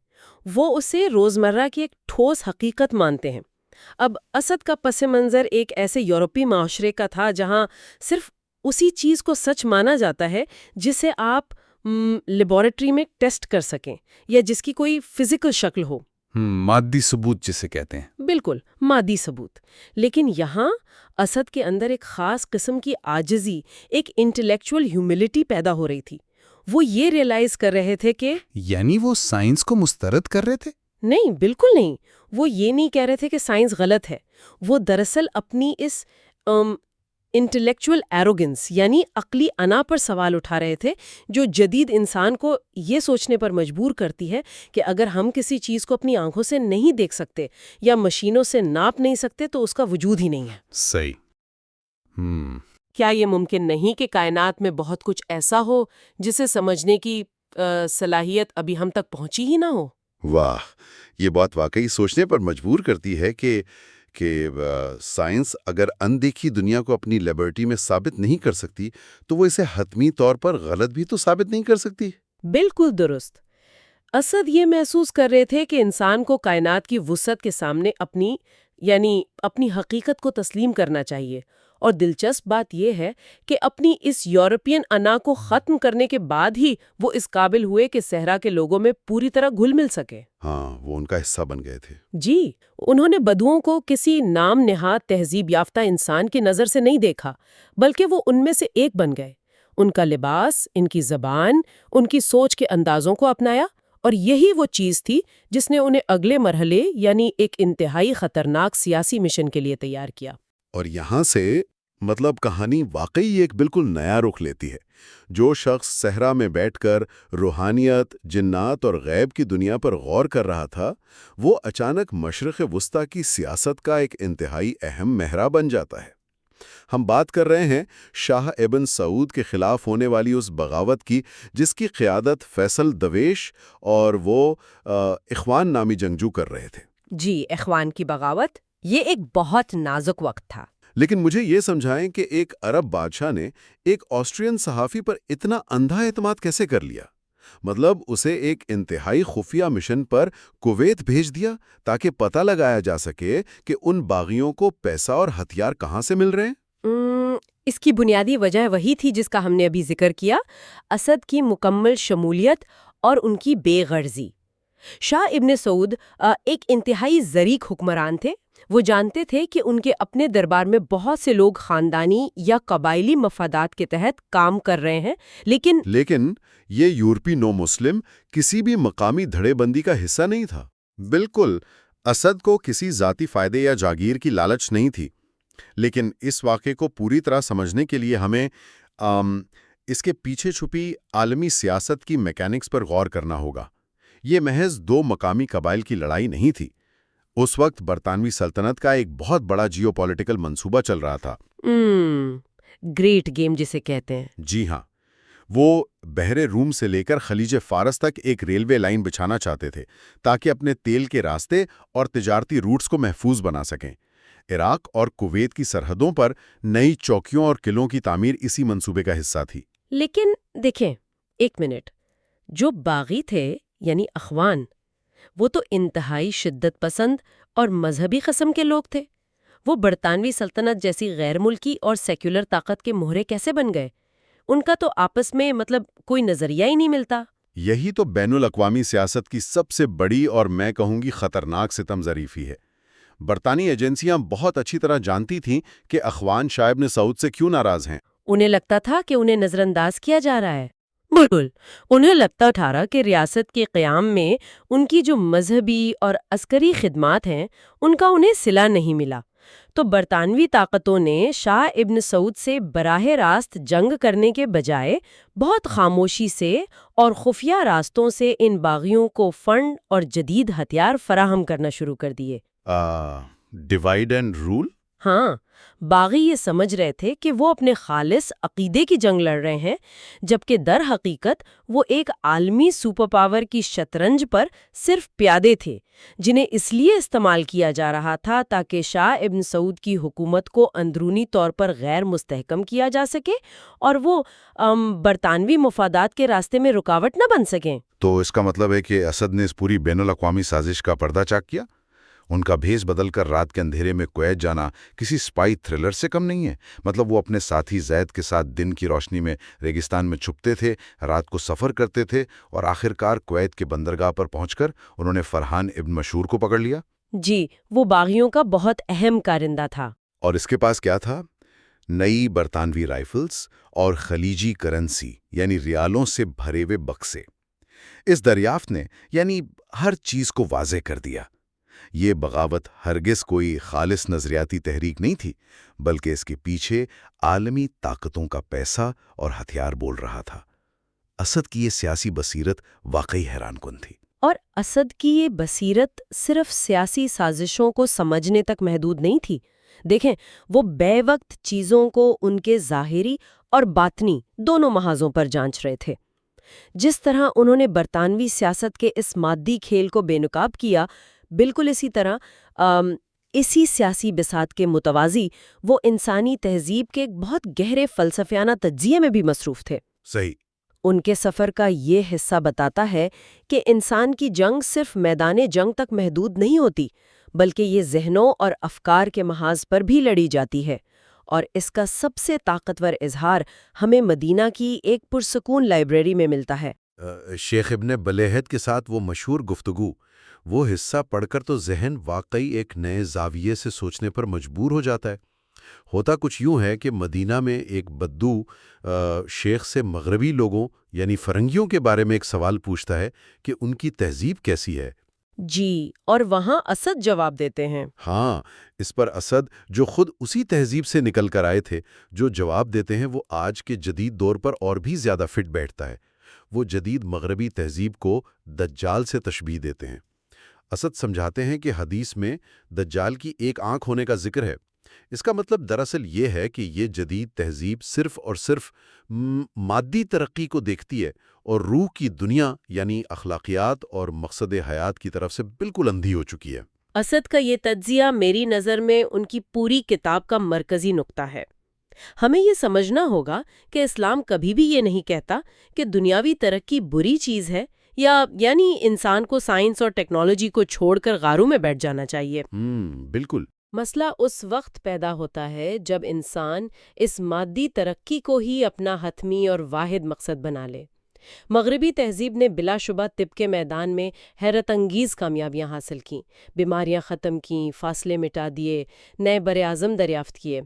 وہ اسے روزمرہ کی ایک ٹھوس حقیقت مانتے ہیں۔ اب اسد کا پس منظر ایک ایسے یورپی معاشرے کا تھا جہاں صرف اسی چیز کو سچ مانا جاتا ہے جسے آپ لیبارٹری میں ٹیسٹ کر سکیں یا جس کی کوئی فزیکل شکل ہو، مادی ثبوت جسے کہتے ہیں۔ بالکل مادی ثبوت۔ لیکن یہاں اسد کے اندر ایک خاص قسم کی عاجزی، ایک انٹلیکچول ہیوملٹی پیدا ہو رہی تھی۔ وہ یہ ریئلائز کر رہے تھے کہ یعنی وہ سائنس کو مسترد کر رہے تھے؟ نہیں، بالکل نہیں۔ وہ یہ نہیں کہہ رہے تھے کہ سائنس غلط ہے، وہ دراصل اپنی اس انٹلیکچول ایروگنس یعنی عقلی انا پر سوال اٹھا رہے تھے، جو جدید انسان کو یہ سوچنے پر مجبور کرتی ہے کہ اگر ہم کسی چیز کو اپنی آنکھوں سے نہیں دیکھ سکتے یا مشینوں سے ناپ نہیں سکتے تو اس کا وجود ہی نہیں ہے۔ صحیح۔ کیا یہ ممکن نہیں کہ کائنات میں بہت کچھ ایسا ہو جسے سمجھنے کی صلاحیت ابھی ہم تک پہنچی ہی نہ ہو؟ واہ، یہ بات واقعی سوچنے پر مجبور کرتی ہے کہ سائنس اگر اندیکھی دنیا کو اپنی لیبارٹری میں ثابت نہیں کر سکتی تو وہ اسے حتمی طور پر غلط بھی تو ثابت نہیں کر سکتی۔ بالکل درست۔ اسد یہ محسوس کر رہے تھے کہ انسان کو کائنات کی وسعت کے سامنے اپنی حقیقت کو تسلیم کرنا چاہیے، اور دلچسپ بات یہ ہے کہ اپنی اس یورپین انا کو ختم کرنے کے بعد ہی وہ اس قابل ہوئے کہ صحرا کے لوگوں میں پوری طرح گھل مل سکے۔ ہاں، وہ ان کا حصہ بن گئے تھے۔ جی، انہوں نے بدوؤں کو کسی نام نہاد تہذیب یافتہ انسان کی نظر سے نہیں دیکھا، بلکہ وہ ان میں سے ایک بن گئے۔ ان کا لباس، ان کی زبان، ان کی سوچ کے اندازوں کو اپنایا، اور یہی وہ چیز تھی جس نے انہیں اگلے مرحلے یعنی ایک انتہائی خطرناک سیاسی مشن کے لیے تیار کیا۔ اور یہاں سے کہانی واقعی ایک بالکل نیا رخ لیتی ہے۔ جو شخص صحرا میں بیٹھ کر روحانیت، جنات اور غیب کی دنیا پر غور کر رہا تھا، وہ اچانک مشرق وسطیٰ کی سیاست کا ایک انتہائی اہم مہرہ بن جاتا ہے۔ ہم بات کر رہے ہیں شاہ ابن سعود کے خلاف ہونے والی اس بغاوت کی، جس کی قیادت فیصل دویش اور وہ اخوان نامی جنگجو کر رہے تھے۔ جی، اخوان کی بغاوت یہ ایک بہت نازک وقت تھا۔ لیکن مجھے یہ سمجھائیں کہ ایک عرب بادشاہ نے ایک آسٹرین صحافی پر اتنا اندھا اعتماد کیسے کر لیا؟ اسے ایک انتہائی خفیہ مشن پر کویت بھیج دیا تاکہ پتہ لگایا جا سکے کہ ان باغیوں کو پیسہ اور ہتھیار کہاں سے مل رہے ہیں۔ اس کی بنیادی وجہ وہی تھی جس کا ہم نے ابھی ذکر کیا، اسد کی مکمل شمولیت اور ان کی بے غرضی۔ شاہ ابن سعود ایک انتہائی ظریف حکمران تھے۔ وہ جانتے تھے کہ ان کے اپنے دربار میں بہت سے لوگ خاندانی یا قبائلی مفادات کے تحت کام کر رہے ہیں، لیکن یہ یورپی نو مسلم کسی بھی مقامی دھڑے بندی کا حصہ نہیں تھا۔ بالکل، اسد کو کسی ذاتی فائدے یا جاگیر کی لالچ نہیں تھی، لیکن اس واقعے کو پوری طرح سمجھنے کے لیے ہمیں اس کے پیچھے چھپی عالمی سیاست کی میکینکس پر غور کرنا ہوگا۔ یہ محض دو مقامی قبائل کی لڑائی نہیں تھی۔ اس وقت برطانوی سلطنت کا ایک بہت بڑا جیو پولیٹیکل منصوبہ چل رہا تھا۔ گریٹ گیم جسے کہتے ہیں۔ جی ہاں، وہ بحر روم سے لے کر خلیج فارس تک ایک ریلوے لائن بچھانا چاہتے تھے تاکہ اپنے تیل کے راستے اور تجارتی روٹس کو محفوظ بنا سکیں۔ عراق اور کویت کی سرحدوں پر نئی چوکیوں اور قلعوں کی تعمیر اسی منصوبے کا حصہ تھی۔ لیکن دیکھیں، ایک منٹ، جو باغی تھے یعنی اخوان، وہ تو انتہائی شدت پسند اور مذہبی قسم کے لوگ تھے۔ وہ برطانوی سلطنت جیسی غیر ملکی اور سیکولر طاقت کے مہرے کیسے بن گئے؟ ان کا تو آپس میں کوئی نظریہ ہی نہیں ملتا۔ یہی تو بین الاقوامی سیاست کی سب سے بڑی اور میں کہوں گی خطرناک ستم ظریفی ہے۔ برطانوی ایجنسیاں بہت اچھی طرح جانتی تھیں کہ اخوان شاہ ابن سعود سے کیوں ناراض ہیں۔ انہیں لگتا تھا کہ انہیں نظر انداز کیا جا رہا ہے۔ بالکل، انہیں لگتا تھا کہ ریاست کے قیام میں ان کی جو مذہبی اور عسکری خدمات ہیں ان کا انہیں صلہ نہیں ملا۔ تو برطانوی طاقتوں نے شاہ ابن سعود سے براہ راست جنگ کرنے کے بجائے بہت خاموشی سے اور خفیہ راستوں سے ان باغیوں کو فنڈ اور جدید ہتھیار فراہم کرنا شروع کر دیے۔ Divide and rule? ہاں، باغی یہ سمجھ رہے تھے کہ وہ اپنے خالص عقیدے کی جنگ لڑ رہے ہیں، جبکہ در حقیقت وہ ایک عالمی سپر پاور کی شطرنج پر صرف پیادے تھے، جنہیں اس لیے استعمال کیا جا رہا تھا تاکہ شاہ ابن سعود کی حکومت کو اندرونی طور پر غیر مستحکم کیا جا سکے اور وہ برطانوی مفادات کے راستے میں رکاوٹ نہ بن سکیں۔ تو اس کا مطلب ہے کہ اسد نے اس پوری بین الاقوامی سازش کا پردہ چاک کیا؟ ان کا بھیس بدل کر رات کے اندھیرے میں کویت جانا کسی سپائی تھرلر سے کم نہیں ہے۔ وہ اپنے ساتھی زید کے ساتھ دن کی روشنی میں ریگستان میں چھپتے تھے، رات کو سفر کرتے تھے، اور آخرکار کویت کے بندرگاہ پر پہنچ کر انہوں نے فرحان ابن مشہور کو پکڑ لیا۔ جی، وہ باغیوں کا بہت اہم کارندہ تھا۔ اور اس کے پاس کیا تھا؟ نئی برطانوی رائفلز اور خلیجی کرنسی یعنی ریالوں سے بھرے ہوئے بکسے۔ اس دریافت نے ہر چیز کو واضح کر دیا۔ یہ بغاوت ہرگز کوئی خالص نظریاتی تحریک نہیں تھی، بلکہ اس کے پیچھے عالمی طاقتوں کا پیسہ اور ہتھیار بول رہا تھا۔ اسد کی یہ سیاسی بصیرت واقعی حیران کن تھی۔ اور اسد کی یہ بصیرت صرف سیاسی سازشوں کو سمجھنے تک محدود نہیں تھی۔ دیکھیں، وہ بے وقت چیزوں کو ان کے ظاہری اور باطنی دونوں محاذوں پر جانچ رہے تھے۔ جس طرح انہوں نے برطانوی سیاست کے اس مادی کھیل کو بے نقاب کیا، بالکل اسی طرح اسی سیاسی بساط کے متوازی وہ انسانی تہذیب کے ایک بہت گہرے فلسفیانہ تجزیے میں بھی مصروف تھے۔ صحیح۔ ان کے سفر کا یہ حصہ بتاتا ہے کہ انسان کی جنگ صرف میدان جنگ تک محدود نہیں ہوتی، بلکہ یہ ذہنوں اور افکار کے محاذ پر بھی لڑی جاتی ہے، اور اس کا سب سے طاقتور اظہار ہمیں مدینہ کی ایک پرسکون لائبریری میں ملتا ہے۔ شیخ ابن بلیحت کے ساتھ وہ مشہور گفتگو، وہ حصہ پڑھ کر تو ذہن واقعی ایک نئے زاویے سے سوچنے پر مجبور ہو جاتا ہے۔ ہوتا کچھ یوں ہے کہ مدینہ میں ایک بدو شیخ سے مغربی لوگوں یعنی فرنگیوں کے بارے میں ایک سوال پوچھتا ہے کہ ان کی تہذیب کیسی ہے۔ جی، اور وہاں اسد جواب دیتے ہیں۔ ہاں، اس پر اسد جو خود اسی تہذیب سے نکل کر آئے تھے، جو جواب دیتے ہیں وہ آج کے جدید دور پر اور بھی زیادہ فٹ بیٹھتا ہے۔ وہ جدید مغربی تہذیب کو دجال سے تشبیہ دیتے ہیں۔ اسد سمجھاتے ہیں کہ حدیث میں دجال کی ایک آنکھ ہونے کا ذکر ہے۔ اس کا مطلب دراصل یہ ہے کہ یہ جدید تہذیب صرف اور صرف مادی ترقی کو دیکھتی ہے اور روح کی دنیا یعنی اخلاقیات اور مقصد حیات کی طرف سے بالکل اندھی ہو چکی ہے۔ اسد کا یہ تجزیہ میری نظر میں ان کی پوری کتاب کا مرکزی نقطہ ہے۔ ہمیں یہ سمجھنا ہوگا کہ اسلام کبھی بھی یہ نہیں کہتا کہ دنیاوی ترقی بری چیز ہے یا یعنی انسان کو سائنس اور ٹیکنالوجی کو چھوڑ کر غاروں میں بیٹھ جانا چاہیے۔ بالکل۔ مسئلہ اس وقت پیدا ہوتا ہے جب انسان اس مادی ترقی کو ہی اپنا حتمی اور واحد مقصد بنا لے۔ مغربی تہذیب نے بلا شبہ طب کے میدان میں حیرت انگیز کامیابیاں حاصل کیں، بیماریاں ختم کیں، فاصلے مٹا دیے، نئے براعظم دریافت کیے،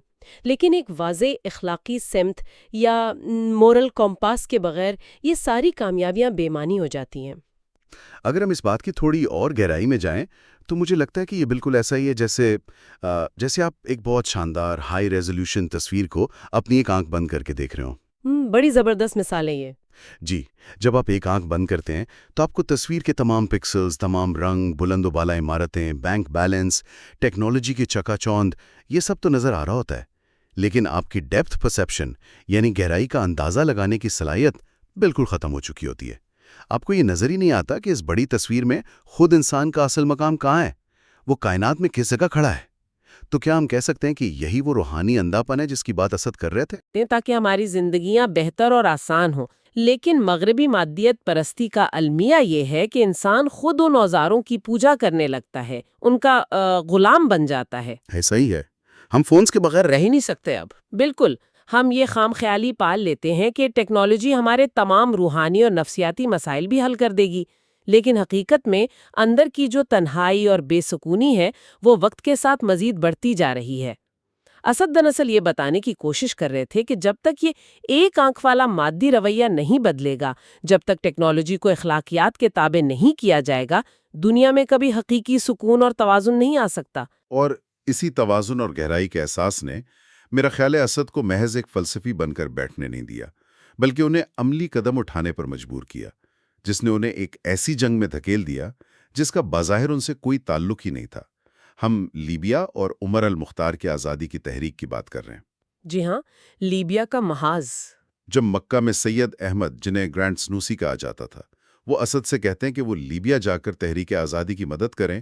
لیکن ایک واضح اخلاقی سمت یا مورل کمپاس کے بغیر یہ ساری کامیابیاں بے معنی ہو جاتی ہیں۔ اگر ہم اس بات کی تھوڑی اور گہرائی میں جائیں تو مجھے لگتا ہے کہ یہ بالکل ایسا ہی ہے جیسے آپ ایک بہت شاندار ہائی ریزولوشن تصویر کو اپنی ایک آنکھ بند کر کے دیکھ رہے ہوں۔ بڑی زبردست مثال ہے یہ۔ جی، جب آپ ایک آنکھ بند کرتے ہیں تو آپ کو تصویر کے تمام پکسلز، تمام رنگ، بلند و بالا عمارتیں، بینک بیلنس، ٹیکنالوجی کی چکا چوند، یہ سب تو نظر آ رہا ہوتا ہے، لیکن آپ کی ڈیپتھ پرسیپشن یعنی گہرائی کا اندازہ لگانے کی صلاحیت بالکل ختم ہو چکی ہوتی ہے۔ آپ کو یہ نظر ہی نہیں آتا کہ اس بڑی تصویر میں خود انسان کا اصل مقام کہاں ہے، وہ کائنات میں کس جگہ کھڑا ہے۔ تو کیا ہم کہہ سکتے ہیں کہ یہی وہ روحانی اندھا پن ہے جس کی بات اسد کر رہے تھے؟ تاکہ ہماری زندگیاں بہتر اور آسان ہوں، لیکن مغربی مادیت پرستی کا المیہ یہ ہے کہ انسان خود ان اوزاروں کی پوجا کرنے لگتا ہے، ان کا غلام بن جاتا ہے۔ ایسا ہی ہے، ہم فونز کے بغیر رہ ہی نہیں سکتے اب۔ بالکل، ہم یہ خام خیالی پال لیتے ہیں کہ ٹیکنالوجی ہمارے تمام روحانی اور نفسیاتی مسائل بھی حل کر دے گی، لیکن حقیقت میں اندر کی جو تنہائی اور بے سکونی ہے وہ وقت کے ساتھ مزید بڑھتی جا رہی ہے۔ اسد دراصل یہ بتانے کی کوشش کر رہے تھے کہ جب تک یہ ایک آنکھ والا مادی رویہ نہیں بدلے گا، جب تک ٹیکنالوجی کو اخلاقیات کے تابع نہیں کیا جائے گا، دنیا میں کبھی حقیقی سکون اور توازن نہیں آ سکتا۔ اور اسی توازن اور گہرائی کے احساس نے میرا خیال ہے اسد کو محض ایک فلسفی بن کر بیٹھنے نہیں دیا، بلکہ انہیں عملی قدم اٹھانے پر مجبور کیا، جس نے انہیں ایک ایسی جنگ میں دھکیل دیا جس کا بظاہر ان سے کوئی تعلق ہی نہیں تھا۔ ہم لیبیا اور عمر المختار کی آزادی کی تحریک کی بات کر رہے ہیں۔ جی ہاں، لیبیا کا محاذ۔ جب مکہ میں سید احمد، جنہیں گرینڈ سنوسی کہا جاتا تھا، وہ اسد سے کہتے ہیں کہ وہ لیبیا جا کر تحریک آزادی کی مدد کریں،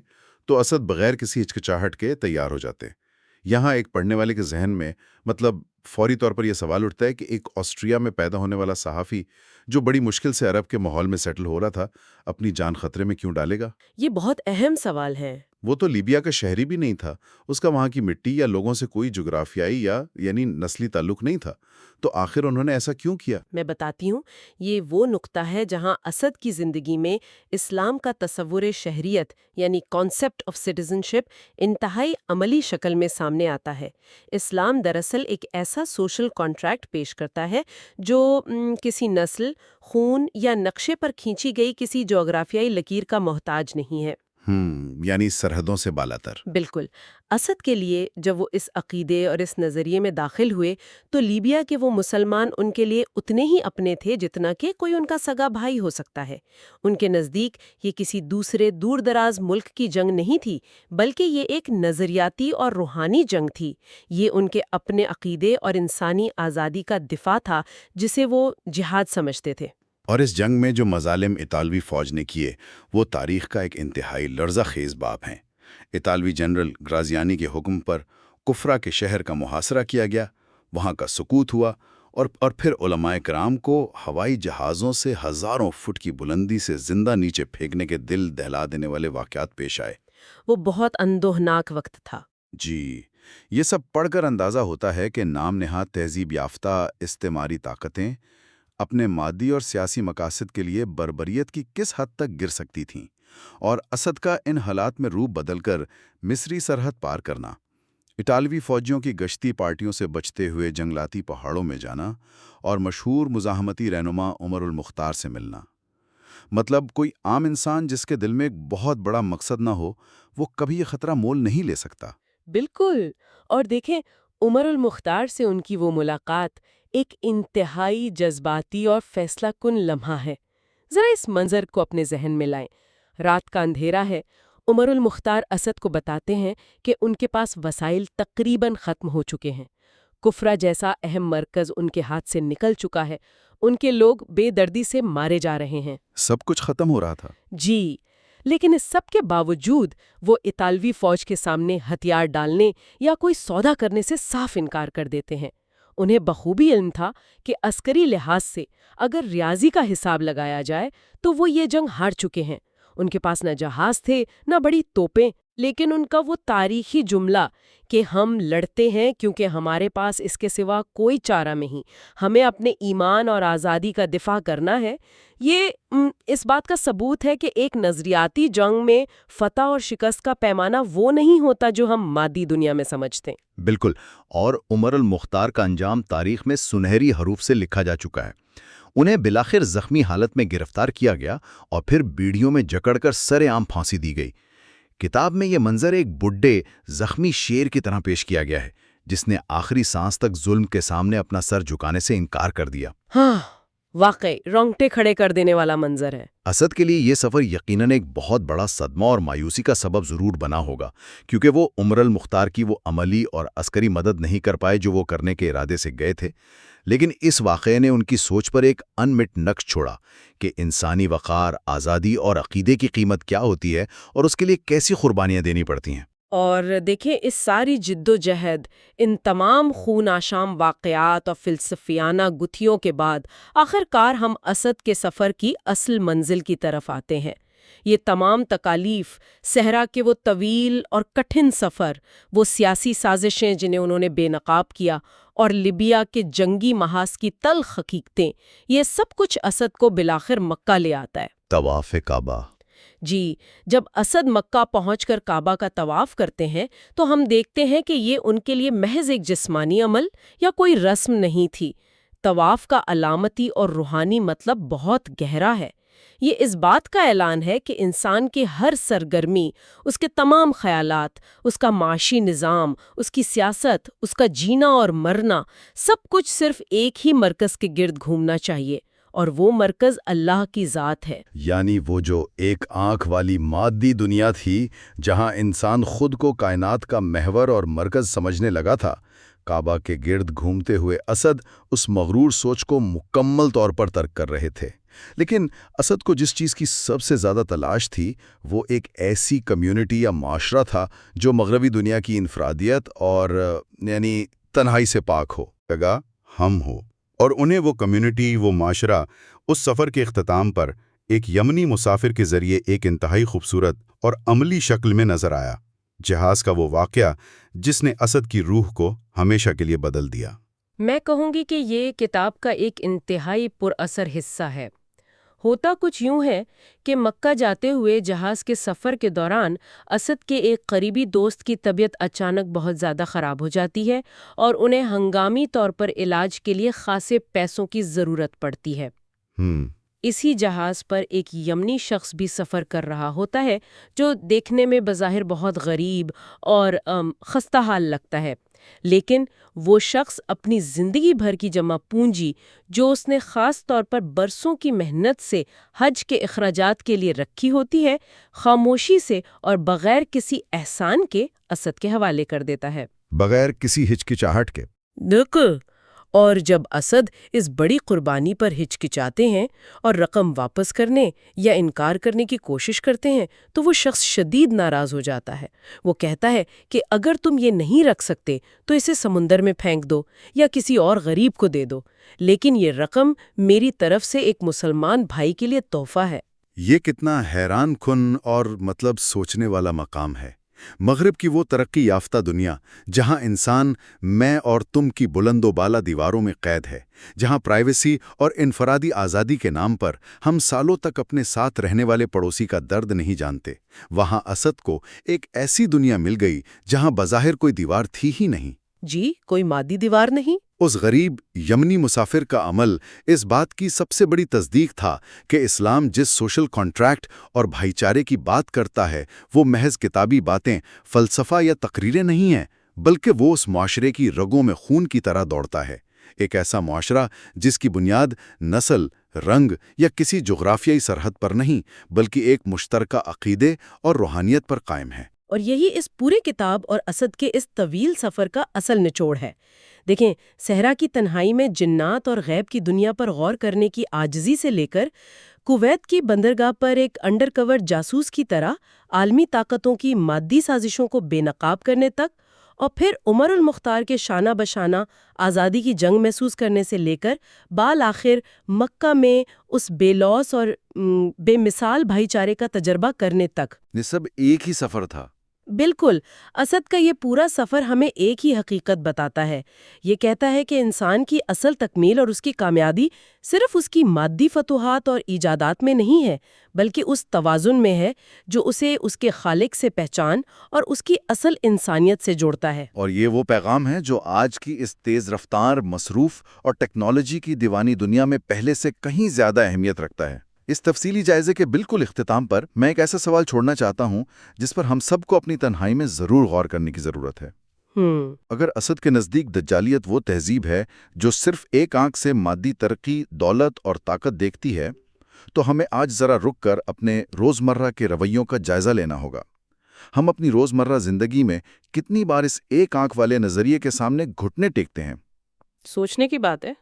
تو اسد بغیر کسی ہچکچاہٹ کے تیار ہو جاتے ہیں۔ یہاں ایک پڑھنے والے کے ذہن میں فوری طور پر یہ سوال اٹھتا ہے کہ ایک آسٹریا میں پیدا ہونے والا صحافی جو بڑی مشکل سے عرب کے ماحول میں سیٹل ہو رہا تھا، اپنی جان خطرے میں کیوں ڈالے گا؟ یہ بہت اہم سوال ہے۔ وہ تو لیبیا کا شہری بھی نہیں تھا، اس کا وہاں کی مٹی یا لوگوں سے کوئی جغرافیائی یعنی نسلی تعلق نہیں تھا، تو آخر انہوں نے ایسا کیوں کیا؟ میں بتاتی ہوں، یہ وہ نقطہ ہے جہاں اسد کی زندگی میں اسلام کا تصور شہریت یعنی کانسیپٹ آف سٹیزنشپ انتہائی عملی شکل میں سامنے آتا ہے۔ اسلام دراصل ایک ایسا سوشل کانٹریکٹ پیش کرتا ہے جو کسی نسل، خون یا نقشے پر کھینچی گئی کسی جغرافیائی لکیر کا محتاج نہیں ہے۔ یعنی سرحدوں سے بالاتر۔ بالکل۔ اسد کے لیے جب وہ اس عقیدے اور اس نظریے میں داخل ہوئے تو لیبیا کے وہ مسلمان ان کے لیے اتنے ہی اپنے تھے جتنا کہ کوئی ان کا سگا بھائی ہو سکتا ہے۔ ان کے نزدیک یہ کسی دوسرے دور دراز ملک کی جنگ نہیں تھی، بلکہ یہ ایک نظریاتی اور روحانی جنگ تھی۔ یہ ان کے اپنے عقیدے اور انسانی آزادی کا دفاع تھا جسے وہ جہاد سمجھتے تھے۔ اور اس جنگ میں جو مظالم اطالوی فوج نے کیے وہ تاریخ کا ایک انتہائی لرزہ خیز باب ہیں۔ اطالوی جنرل گرازیانی کے حکم پر کفرا کے شہر کا محاصرہ کیا گیا، وہاں کا سقوط ہوا اور پھر علماء کرام کو ہوائی جہازوں سے ہزاروں فٹ کی بلندی سے زندہ نیچے پھینکنے کے دل دہلا دینے والے واقعات پیش آئے۔ وہ بہت اندوہناک وقت تھا۔ جی، یہ سب پڑھ کر اندازہ ہوتا ہے کہ نام نہاد تہذیب یافتہ استعماری طاقتیں اپنے مادی اور سیاسی مقاصد کے لیے بربریت کی کس حد تک گر سکتی تھیں، اور اسد کا ان حالات میں روپ بدل کر مصری سرحد پار کرنا، اٹالوی فوجیوں کی گشتی پارٹیوں سے بچتے ہوئے جنگلاتی پہاڑوں میں جانا اور مشہور مزاحمتی رہنما عمر المختار سے ملنا، مطلب کوئی عام انسان جس کے دل میں ایک بہت بڑا مقصد نہ ہو، وہ کبھی یہ خطرہ مول نہیں لے سکتا۔ بالکل، اور دیکھیں عمر المختار سے ان کی وہ ملاقات ایک انتہائی جذباتی اور فیصلہ کن لمحہ ہے۔ ذرا اس منظر کو اپنے ذہن میں لائیں۔ رات کا اندھیرا ہے، عمر المختار اسد کو بتاتے ہیں کہ ان کے پاس وسائل تقریباً ختم ہو چکے ہیں، کفرہ جیسا اہم مرکز ان کے ہاتھ سے نکل چکا ہے، ان کے لوگ بے دردی سے مارے جا رہے ہیں۔ سب کچھ ختم ہو رہا تھا۔ جی، لیکن اس سب کے باوجود وہ اطالوی فوج کے سامنے ہتھیار ڈالنے یا کوئی سودا کرنے سے صاف انکار کر دیتے ہیں۔ انہیں بخوبی علم تھا کہ عسکری لحاظ سے اگر ریاضی کا حساب لگایا جائے تو وہ یہ جنگ ہار چکے ہیں۔ ان کے پاس نہ جہاز تھے نہ بڑی توپیں، لیکن ان کا وہ تاریخی جملہ کہ ہم لڑتے ہیں کیونکہ ہمارے پاس اس کے سوا کوئی چارہ نہیں، ہمیں اپنے ایمان اور آزادی کا دفاع کرنا ہے، یہ اس بات کا ثبوت ہے کہ ایک نظریاتی جنگ میں فتح اور شکست کا پیمانہ وہ نہیں ہوتا جو ہم مادی دنیا میں سمجھتے ہیں۔ بالکل، اور عمر المختار کا انجام تاریخ میں سنہری حروف سے لکھا جا چکا ہے۔ انہیں بلاخر زخمی حالت میں گرفتار کیا گیا اور پھر بیڑیوں میں جکڑ کر سر عام پھانسی دی گئی۔ کتاب میں یہ منظر ایک بڈھے زخمی شیر کی طرح پیش کیا گیا ہے جس نے آخری سانس تک ظلم کے سامنے اپنا سر جھکانے سے انکار کر دیا۔ ہاں، واقعی رونگٹے کھڑے کر دینے والا منظر ہے۔ اسد کے لیے یہ سفر یقیناً ایک بہت بڑا صدمہ اور مایوسی کا سبب ضرور بنا ہوگا، کیونکہ وہ عمر المختار کی وہ عملی اور عسکری مدد نہیں کر پائے جو وہ کرنے کے ارادے سے گئے تھے، لیکن اس واقعے نے ان کی سوچ پر ایک انمٹ نقش چھوڑا کہ انسانی وقار، آزادی اور عقیدے کی قیمت کیا ہوتی ہے اور اس کے لیے کیسی قربانیاں دینی پڑتی ہیں۔ اور دیکھیں اس ساری جد و جہد، ان تمام خون آشام واقعات اور فلسفیانہ گتھیوں کے بعد آخر کار ہم اسد کے سفر کی اصل منزل کی طرف آتے ہیں۔ یہ تمام تکالیف، صحرا کے وہ طویل اور کٹھن سفر، وہ سیاسی سازشیں جنہیں انہوں نے بے نقاب کیا، اور لیبیا کے جنگی محاذ کی تلخ حقیقتیں، یہ سب کچھ اسد کو بالآخر مکہ لے آتا ہے۔ طواف کعبہ۔ جی، جب اسد مکہ پہنچ کر کعبہ کا طواف کرتے ہیں تو ہم دیکھتے ہیں کہ یہ ان کے لیے محض ایک جسمانی عمل یا کوئی رسم نہیں تھی۔ طواف کا علامتی اور روحانی مطلب بہت گہرا ہے۔ یہ اس بات کا اعلان ہے کہ انسان کی ہر سرگرمی، اس کے تمام خیالات، اس کا معاشی نظام، اس کی سیاست، اس کا جینا اور مرنا، سب کچھ صرف ایک ہی مرکز کے گرد گھومنا چاہیے، اور وہ مرکز اللہ کی ذات ہے۔ یعنی وہ جو ایک آنکھ والی مادی دنیا تھی جہاں انسان خود کو کائنات کا محور اور مرکز سمجھنے لگا تھا، کعبہ کے گرد گھومتے ہوئے اسد اس مغرور سوچ کو مکمل طور پر ترک کر رہے تھے۔ لیکن اسد کو جس چیز کی سب سے زیادہ تلاش تھی وہ ایک ایسی کمیونٹی یا معاشرہ تھا جو مغربی دنیا کی انفرادیت اور یعنی تنہائی سے پاک ہو، جگہ ہم ہو۔ اور انہیں وہ کمیونٹی، وہ معاشرہ اس سفر کے اختتام پر ایک یمنی مسافر کے ذریعے ایک انتہائی خوبصورت اور عملی شکل میں نظر آیا، جہاز کا وہ واقعہ جس نے اسد کی روح کو ہمیشہ کے لیے بدل دیا۔ میں کہوں گی کہ یہ کتاب کا ایک انتہائی پر اثر حصہ ہے۔ ہوتا کچھ یوں ہے کہ مکہ جاتے ہوئے جہاز کے سفر کے دوران اسد کے ایک قریبی دوست کی طبیعت اچانک بہت زیادہ خراب ہو جاتی ہے اور انہیں ہنگامی طور پر علاج کے لیے خاصے پیسوں کی ضرورت پڑتی ہے۔ اسی جہاز پر ایک یمنی شخص بھی سفر کر رہا ہوتا ہے جو دیکھنے میں بظاہر بہت غریب اور خستہ حال لگتا ہے، لیکن وہ شخص اپنی زندگی بھر کی جمع پونجی جو اس نے خاص طور پر برسوں کی محنت سے حج کے اخراجات کے لیے رکھی ہوتی ہے، خاموشی سے اور بغیر کسی احسان کے اسد کے حوالے کر دیتا ہے، بغیر کسی ہچکچاہٹ کے۔ بالکل، اور جب اسد اس بڑی قربانی پر ہچکچاتے ہیں اور رقم واپس کرنے یا انکار کرنے کی کوشش کرتے ہیں تو وہ شخص شدید ناراض ہو جاتا ہے۔ وہ کہتا ہے کہ اگر تم یہ نہیں رکھ سکتے تو اسے سمندر میں پھینک دو یا کسی اور غریب کو دے دو، لیکن یہ رقم میری طرف سے ایک مسلمان بھائی کے لیے تحفہ ہے۔ یہ کتنا حیران کن اور سوچنے والا مقام ہے۔ مغرب کی وہ ترقی یافتہ دنیا جہاں انسان میں اور تم کی بلند و بالا دیواروں میں قید ہے، جہاں پرائیویسی اور انفرادی آزادی کے نام پر ہم سالوں تک اپنے ساتھ رہنے والے پڑوسی کا درد نہیں جانتے، وہاں اسد کو ایک ایسی دنیا مل گئی جہاں بظاہر کوئی دیوار تھی ہی نہیں۔ جی، کوئی مادی دیوار نہیں۔ اس غریب یمنی مسافر کا عمل اس بات کی سب سے بڑی تصدیق تھا کہ اسلام جس سوشل کانٹریکٹ اور بھائی چارے کی بات کرتا ہے وہ محض کتابی باتیں، فلسفہ یا تقریریں نہیں ہیں، بلکہ وہ اس معاشرے کی رگوں میں خون کی طرح دوڑتا ہے۔ ایک ایسا معاشرہ جس کی بنیاد نسل، رنگ یا کسی جغرافیائی سرحد پر نہیں، بلکہ ایک مشترکہ عقیدے اور روحانیت پر قائم ہے۔ اور یہی اس پورے کتاب اور اسد کے اس طویل سفر کا اصل نچوڑ ہے۔ دیکھیں، صحرا کی تنہائی میں جنات اور غیب کی دنیا پر غور کرنے کی عاجزی سے لے کر کویت کی بندرگاہ پر ایک انڈر کور جاسوس کی طرح عالمی طاقتوں کی مادی سازشوں کو بے نقاب کرنے تک، اور پھر عمر المختار کے شانہ بشانہ آزادی کی جنگ محسوس کرنے سے لے کر بالآخر مکہ میں اس بے لوث اور بے مثال بھائی چارے کا تجربہ کرنے تک۔ یہ سب ایک ہی سفر تھا۔ بالکل، اسد کا یہ پورا سفر ہمیں ایک ہی حقیقت بتاتا ہے۔ یہ کہتا ہے کہ انسان کی اصل تکمیل اور اس کی کامیابی صرف اس کی مادی فتوحات اور ایجادات میں نہیں ہے، بلکہ اس توازن میں ہے جو اسے اس کے خالق سے پہچان اور اس کی اصل انسانیت سے جوڑتا ہے۔ اور یہ وہ پیغام ہے جو آج کی اس تیز رفتار، مصروف اور ٹیکنالوجی کی دیوانی دنیا میں پہلے سے کہیں زیادہ اہمیت رکھتا ہے۔ اس تفصیلی جائزے کے بالکل اختتام پر میں ایک ایسا سوال چھوڑنا چاہتا ہوں جس پر ہم سب کو اپنی تنہائی میں ضرور غور کرنے کی ضرورت ہے۔ اگر اسد کے نزدیک دجالیت وہ تہذیب ہے جو صرف ایک آنکھ سے مادی ترقی، دولت اور طاقت دیکھتی ہے، تو ہمیں آج ذرا رک کر اپنے روزمرہ کے رویوں کا جائزہ لینا ہوگا۔ ہم اپنی روزمرہ زندگی میں کتنی بار اس ایک آنکھ والے نظریے کے سامنے گھٹنے ٹیکتے ہیں؟ سوچنے کی بات ہے۔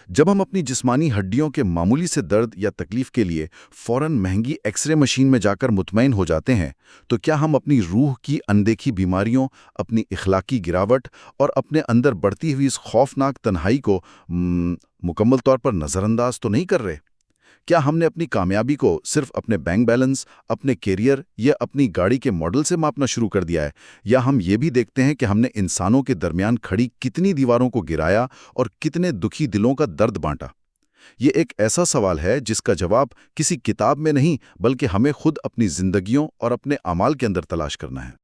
جب ہم اپنی جسمانی ہڈیوں کے معمولی سے درد یا تکلیف کے لیے فوراً مہنگی ایکس رے مشین میں جا کر مطمئن ہو جاتے ہیں، تو کیا ہم اپنی روح کی اندیکھی بیماریوں، اپنی اخلاقی گراوٹ اور اپنے اندر بڑھتی ہوئی اس خوفناک تنہائی کو مکمل طور پر نظر انداز تو نہیں کر رہے؟ کیا ہم نے اپنی کامیابی کو صرف اپنے بینک بیلنس، اپنے کیریئر یا اپنی گاڑی کے ماڈل سے ماپنا شروع کر دیا ہے؟ یا ہم یہ بھی دیکھتے ہیں کہ ہم نے انسانوں کے درمیان کھڑی کتنی دیواروں کو گرایا اور کتنے دکھی دلوں کا درد بانٹا؟ یہ ایک ایسا سوال ہے جس کا جواب کسی کتاب میں نہیں، بلکہ ہمیں خود اپنی زندگیوں اور اپنے اعمال کے اندر تلاش کرنا ہے۔